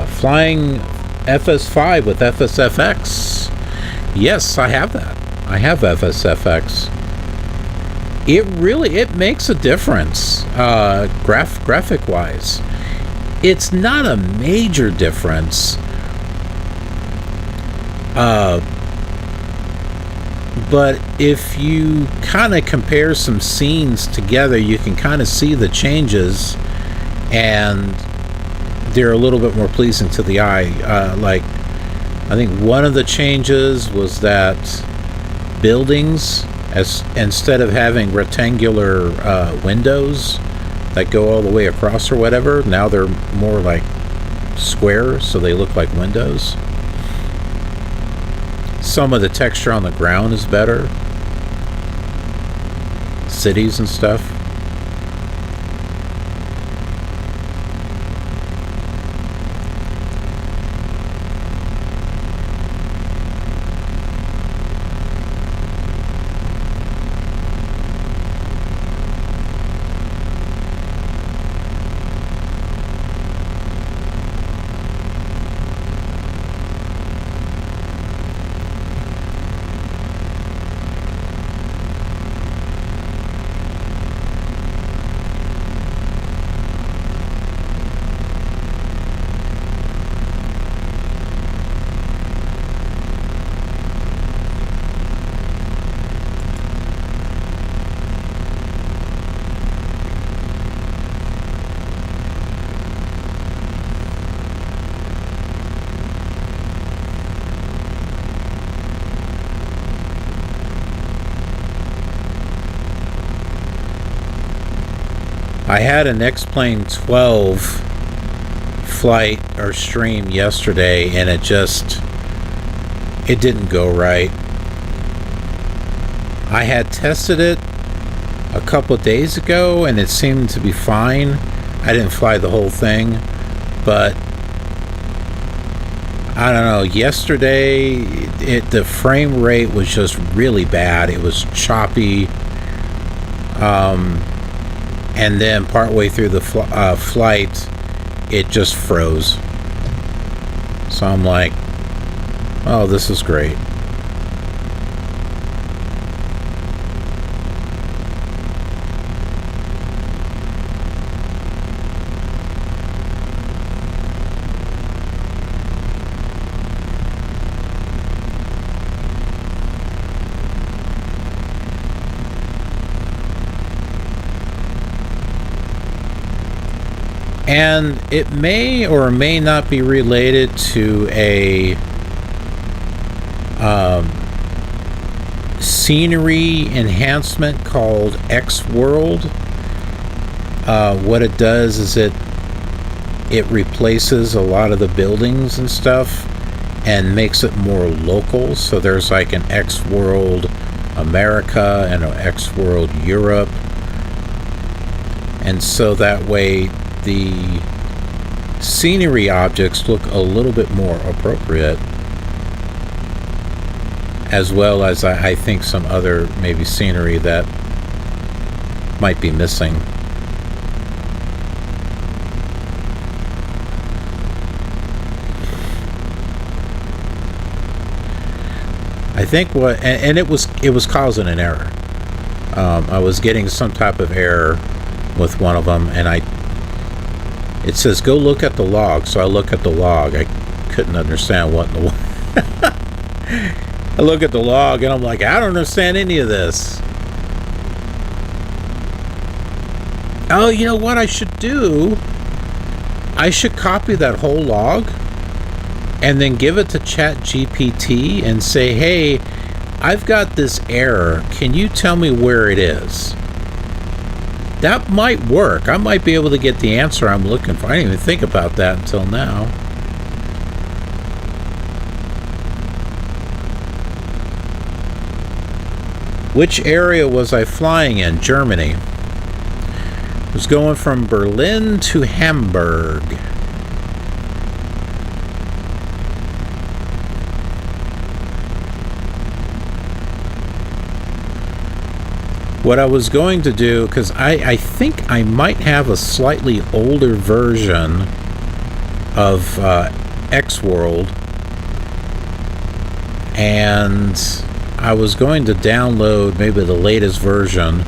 Flying FS5 with FSFX. Yes, I have that. I have FSFX. It makes a difference, graphic wise. It's not a major difference, but if you kind of compare some scenes together, you can kind of see the changes, and they're a little bit more pleasing to the eye. Like, I think one of the changes was that buildings, instead of having rectangular windows that go all the way across or whatever, now they're more like square, so they look like windows. Some of the texture on the ground is better. Cities and stuff. I had an X-Plane 12 flight or stream yesterday, and it didn't go right. I had tested it a couple of days ago, and it seemed to be fine. I didn't fly the whole thing, but I don't know. Yesterday, the frame rate was just really bad. It was choppy. And then partway through the flight, it just froze. So I'm like, oh, this is great. And it may or may not be related to a scenery enhancement called X-World. What it does is it replaces a lot of the buildings and stuff and makes it more local. So there's like an X-World America and an X-World Europe. And so that way the scenery objects look a little bit more appropriate, as well as I think some other maybe scenery that might be missing. I think and it was causing an error. I was getting some type of error with one of them, and it says go look at the log. So I look at the log. I couldn't understand what in the I look at the log and I'm like, I don't understand any of this. Oh, you know what I should do? I should copy that whole log and then give it to ChatGPT and say, hey, I've got this error. Can you tell me where it is? That might work. I might be able to get the answer I'm looking for. I didn't even think about that until now. Which area was I flying in? Germany. I was going from Berlin to Hamburg. What I was going to do, because I think I might have a slightly older version of X-World, and I was going to download maybe the latest version.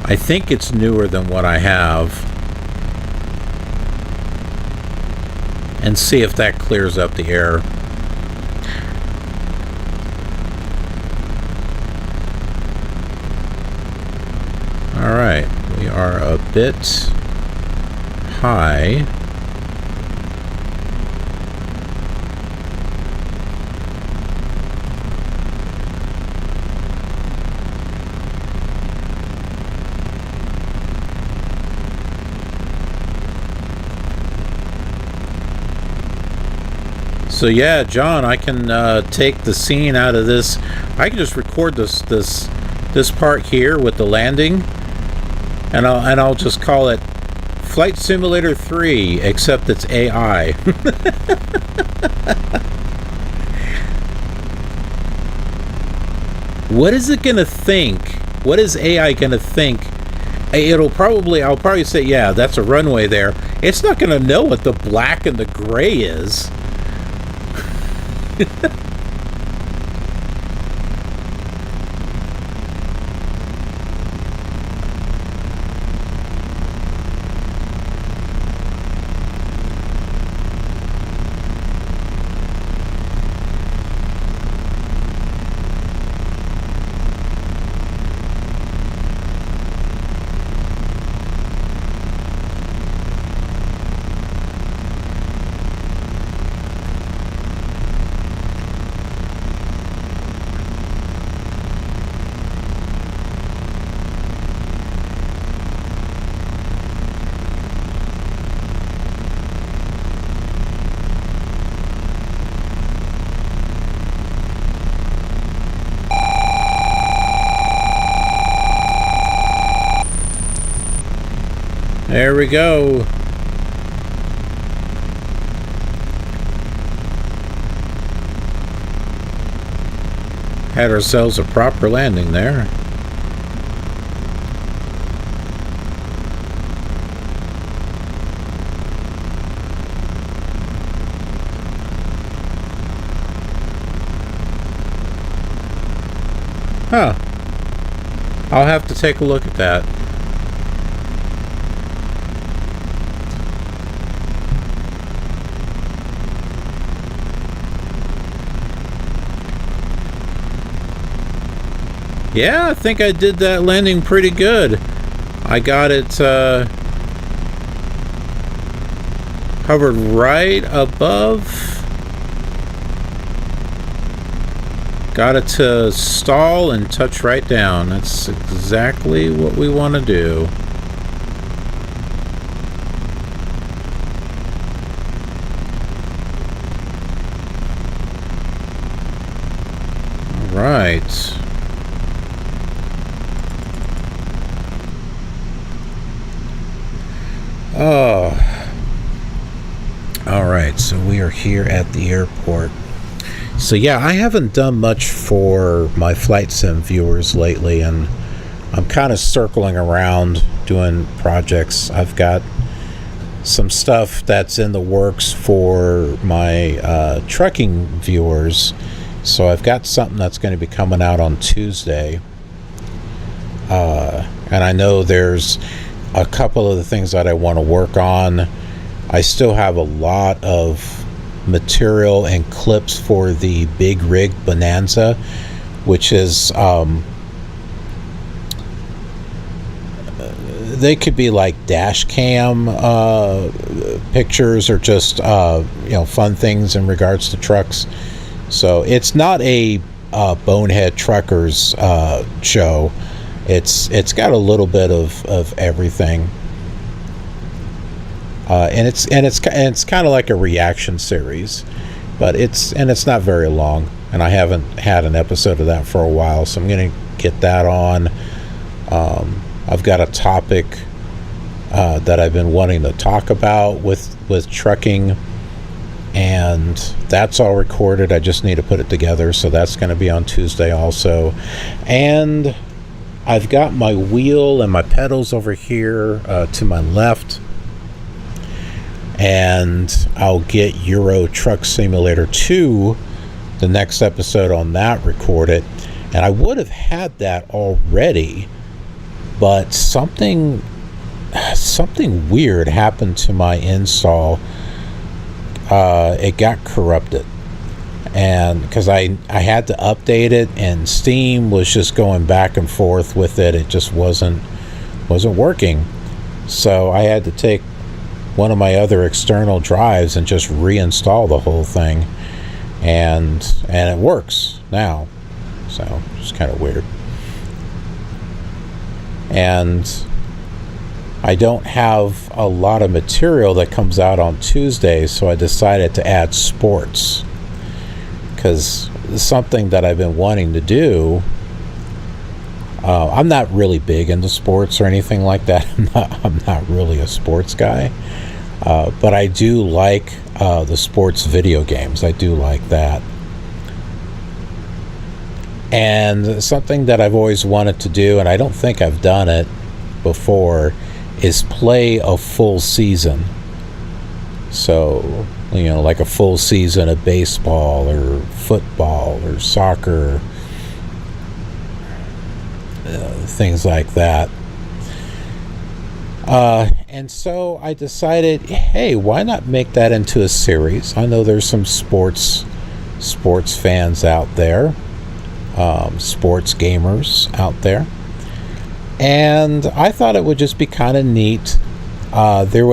I think it's newer than what I have, and see if that clears up the error. Alright, we are a bit high. So yeah, John, I can take the scene out of this. I can just record this part here with the landing. And I'll just call it Flight Simulator 3, except it's AI. What is it gonna think? What is AI gonna think? I'll probably say, yeah, that's a runway there. It's not gonna know what the black and the gray is. There we go. Had ourselves a proper landing there. Huh. I'll have to take a look at that. Yeah, I think I did that landing pretty good. I got it hovered right above. Got it to stall and touch right down. That's exactly what we want to do. All right. Oh. All right, so we are here at the airport. So yeah, I haven't done much for my flight sim viewers lately, and I'm kind of circling around doing projects. I've got some stuff that's in the works for my trucking viewers. So I've got something that's going to be coming out on Tuesday. And I know there's a couple of the things that I want to work on. I still have a lot of material and clips for the Big Rig Bonanza, which is they could be like dash cam pictures, or just fun things in regards to trucks. So it's not a bonehead truckers show. It's got a little bit of everything. And it's kind of like a reaction series, but it's not very long, and I haven't had an episode of that for a while, so I'm gonna get that on. I've got a topic that I've been wanting to talk about with trucking, and that's all recorded. I just need to put it together, so that's going to be on Tuesday also. And I've got my wheel and my pedals over here to my left. And I'll get Euro Truck Simulator 2, the next episode on that, recorded. And I would have had that already, but something weird happened to my install. It got corrupted. And because I had to update it, and Steam was just going back and forth with it. It just wasn't working. So I had to take one of my other external drives and just reinstall the whole thing, and it works now. So it's kind of weird. And I don't have a lot of material that comes out on Tuesday, so I decided to add sports, because it's something that I've been wanting to do. I'm not really big into sports or anything like that. I'm not really a sports guy. But I do like the sports video games. I do like that. And something that I've always wanted to do, and I don't think I've done it before, is play a full season. So, like a full season of baseball or football or soccer, things like that. And so I decided, hey, why not make that into a series? I know there's some sports fans out there, sports gamers out there, and I thought it would just be kind of neat. There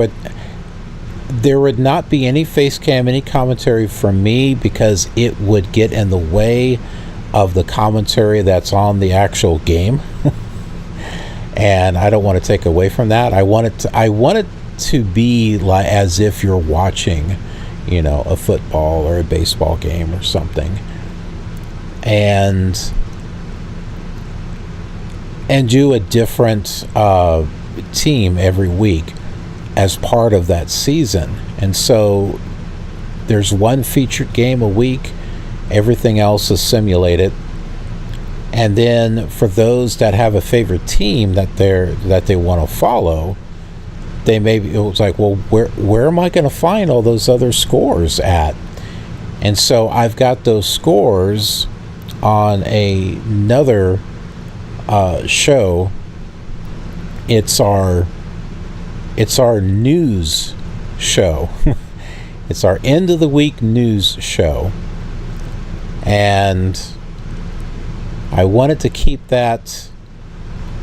would not be any face cam, any commentary from me, because it would get in the way of the commentary that's on the actual game. And I don't want to take away from that. I want it to be like as if you're watching, a football or a baseball game or something, and do a different team every week. as part of that season. And so there's one featured game a week, everything else is simulated. And then for those that have a favorite team that they want to follow, it was like, well, where am I going to find all those other scores at? And so I've got those scores on another show. It's our news show. It's our end of the week news show. And I wanted to keep that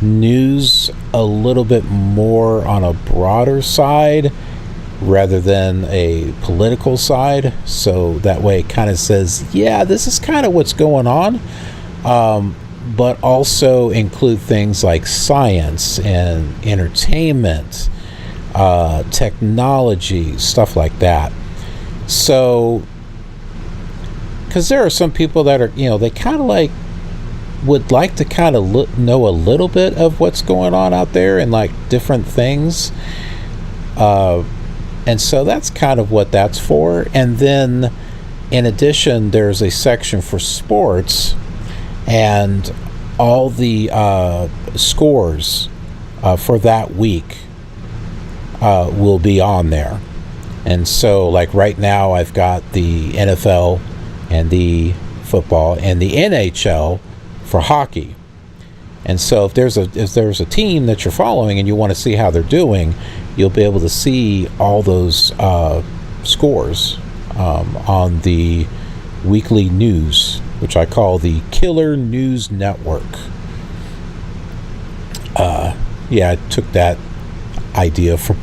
news a little bit more on a broader side rather than a political side, so that way it kind of says, yeah, this is kind of what's going on, but also include things like science and entertainment, technology, stuff like that. So, because there are some people that are, they kind of like would like to kind of know a little bit of what's going on out there and like different things, and so that's kind of what that's for. And then in addition, there's a section for sports, and all the scores for that week will be on there. And so like right now I've got the NFL and the football and the NHL for hockey. And so if there's a team that you're following and you want to see how they're doing, you'll be able to see all those scores on the weekly news, which I call the Killer News Network. I took that idea from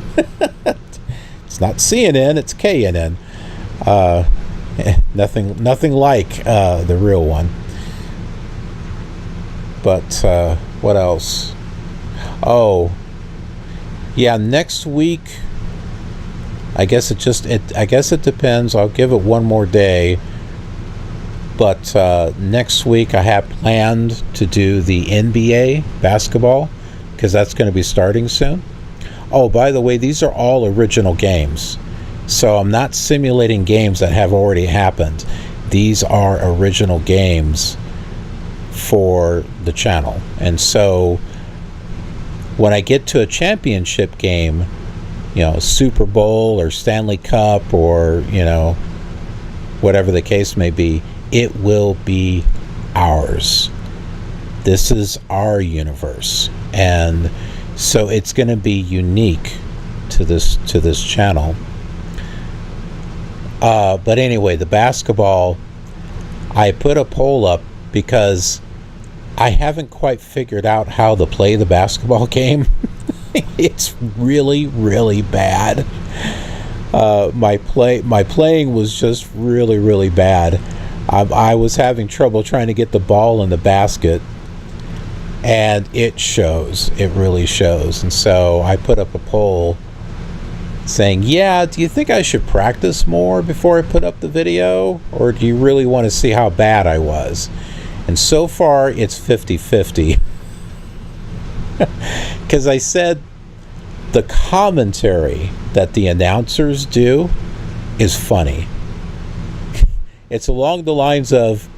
it's not CNN, it's KNN. Nothing like the real one. But what else? Oh, yeah. Next week, I guess it depends. I'll give it one more day. But next week, I have planned to do the NBA basketball because that's going to be starting soon. Oh, by the way, these are all original games, so I'm not simulating games that have already happened. These are original games for the channel. And so when I get to a championship game, Super Bowl or Stanley Cup or whatever the case may be, it will be ours. This is our universe, and so it's going to be unique to this channel. But anyway, the basketball, I put a poll up because I haven't quite figured out how to play the basketball game. It's really, really bad. My playing was just really, really bad. I was having trouble trying to get the ball in the basket, and it shows. It really shows. And so I put up a poll saying, yeah, do you think I should practice more before I put up the video, or do you really want to see how bad I was? And so far, it's 50-50. Because I said the commentary that the announcers do is funny. It's along the lines of,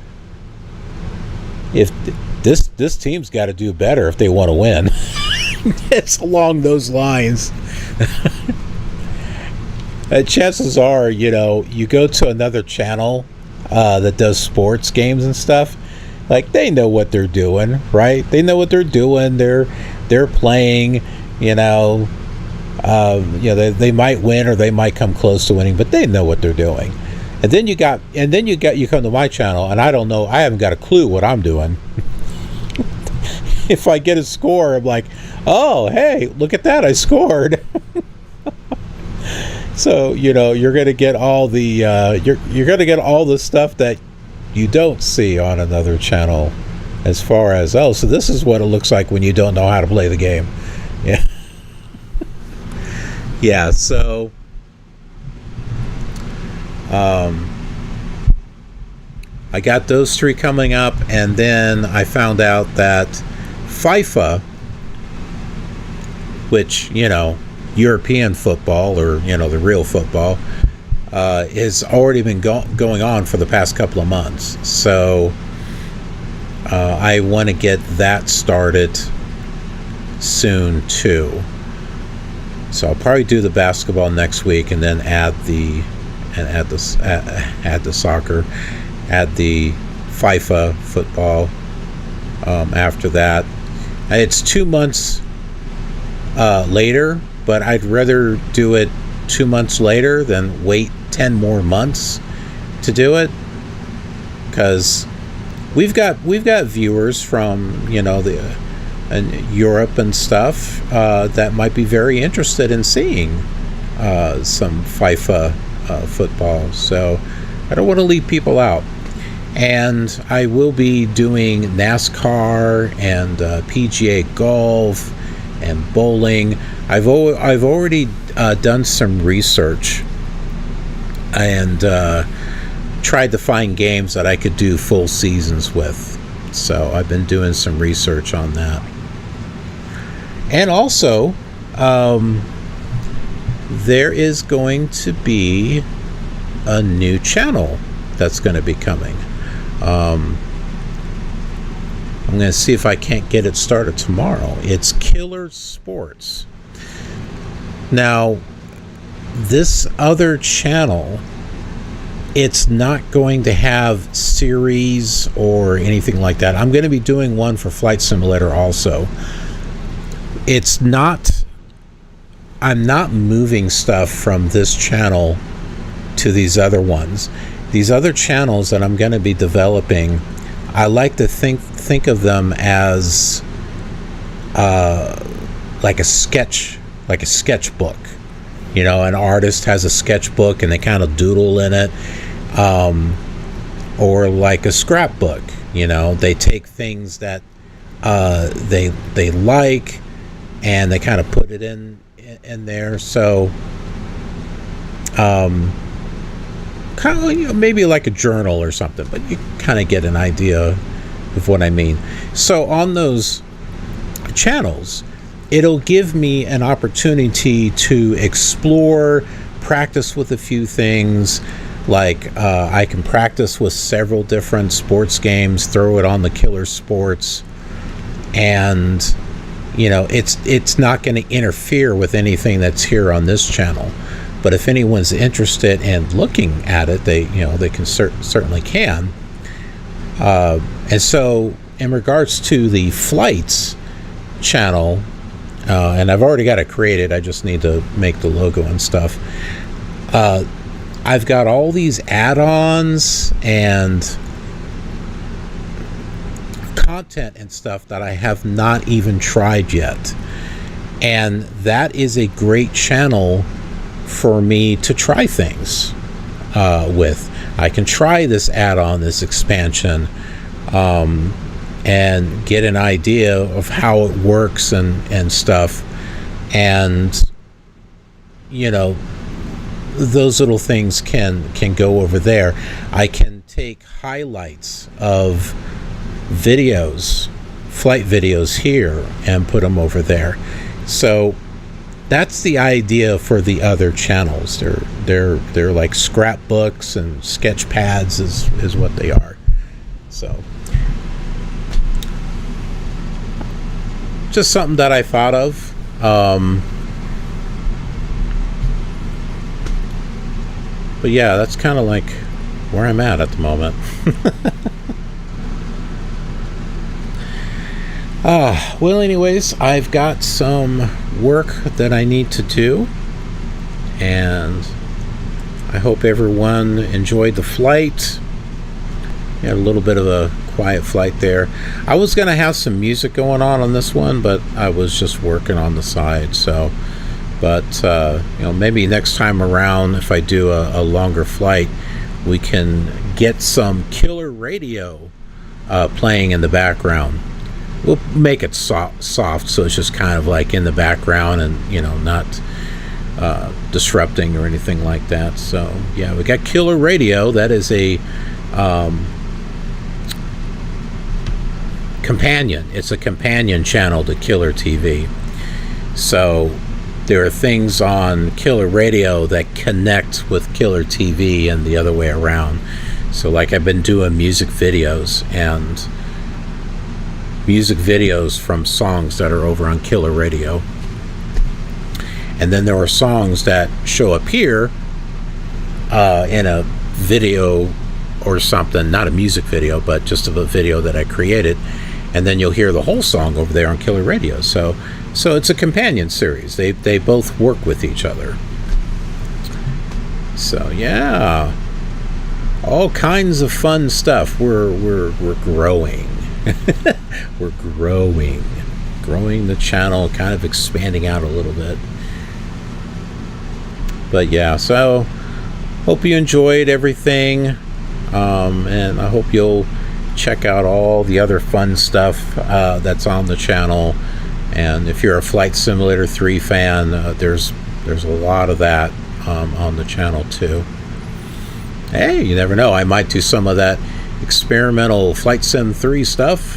if this team's got to do better if they want to win. It's along those lines. Chances are, you go to another channel that does sports games and stuff, like they know what they're doing, right? They know what they're doing. They're playing, they might win or they might come close to winning, but they know what they're doing. And then you come to my channel, and I don't know, I haven't got a clue what I'm doing. If I get a score, I'm like, oh, hey, look at that, I scored. So, you're going to get all the you're going to get all the stuff that you don't see on another channel, as far as, so this is what it looks like when you don't know how to play the game. Yeah. Yeah, so I got those three coming up, and then I found out that FIFA, which, European football, or the real football, has already been going on for the past couple of months. So I want to get that started soon too. So I'll probably do the basketball next week, and then add the soccer, add the FIFA football after that. It's 2 months later, but I'd rather do it 2 months later than wait 10 more months to do it, because we've got viewers from Europe and stuff that might be very interested in seeing some FIFA football. So I don't want to leave people out. And I will be doing NASCAR and PGA golf and bowling. I've already done some research and tried to find games that I could do full seasons with. So I've been doing some research on that. And also, there is going to be a new channel that's going to be coming. I'm going to see if I can't get it started tomorrow. It's Killer Sports. Now, this other channel, it's not going to have series or anything like that. I'm going to be doing one for Flight Simulator also. I'm not moving stuff from this channel to these other ones. These other channels that I'm going to be developing, I like to think of them as like a sketchbook. An artist has a sketchbook and they kind of doodle in it, or like a scrapbook. They take things that they like, and they kind of put it in there. So kind of maybe like a journal or something, but you kind of get an idea of what I mean. So on those channels, it'll give me an opportunity to explore, practice with a few things. Like I can practice with several different sports games, throw it on the Killer Sports, and it's not going to interfere with anything that's here on this channel. But if anyone's interested in looking at it, they can certainly can. And so, in regards to the flights channel, and I've already got it created. I just need to make the logo and stuff. I've got all these add-ons and content and stuff that I have not even tried yet, and that is a great channel for me to try things with. I can try this add-on, this expansion, and get an idea of how it works and stuff. And those little things can go over there. I can take highlights of videos, flight videos here, and put them over there. So that's the idea for the other channels. They're like scrapbooks and sketch pads is what they are. So just something that I thought of. But yeah, that's kind of like where I'm at the moment. Well, anyways, I've got some work that I need to do, and I hope everyone enjoyed the flight. Had a little bit of a quiet flight there. I was going to have some music going on this one, but I was just working on the side. So, but maybe next time around, if I do a longer flight, we can get some killer radio playing in the background. We'll make it soft, so it's just kind of like in the background and not disrupting or anything like that. So yeah, we got killer radio. That is a companion. It's a companion channel to Killer TV. So there are things on Killer Radio that connect with Killer TV and the other way around. So like I've been doing music videos from songs that are over on Killer Radio. And then there are songs that show up here in a video or something, not a music video, but just of a video that I created. And then you'll hear the whole song over there on Killer Radio. So it's a companion series. They both work with each other. So yeah, all kinds of fun stuff. We're growing. We're growing the channel, kind of expanding out a little bit. But yeah, so hope you enjoyed everything, and I hope you'll check out all the other fun stuff that's on the channel. And if you're a Flight Simulator 3 fan, there's a lot of that on the channel too. Hey, you never know, I might do some of that experimental Flight Sim 3 stuff.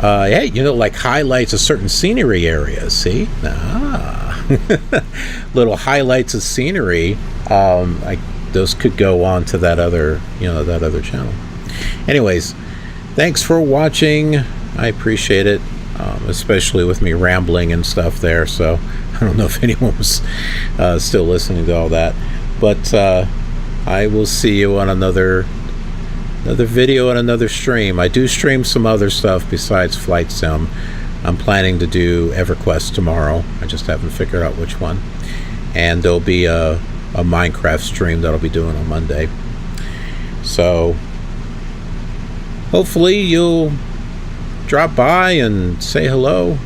Hey, like highlights of certain scenery areas. See, little highlights of scenery. Those could go on to that other channel. Anyways, thanks for watching. I appreciate it, especially with me rambling and stuff there. So I don't know if anyone was still listening to all that, but I will see you on another video and another stream. I do stream some other stuff besides Flight Sim. I'm planning to do EverQuest tomorrow. I just haven't figured out which one. And there'll be a Minecraft stream that I'll be doing on Monday. So hopefully you'll drop by and say hello.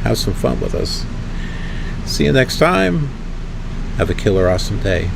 Have some fun with us. See you next time. Have a killer awesome day.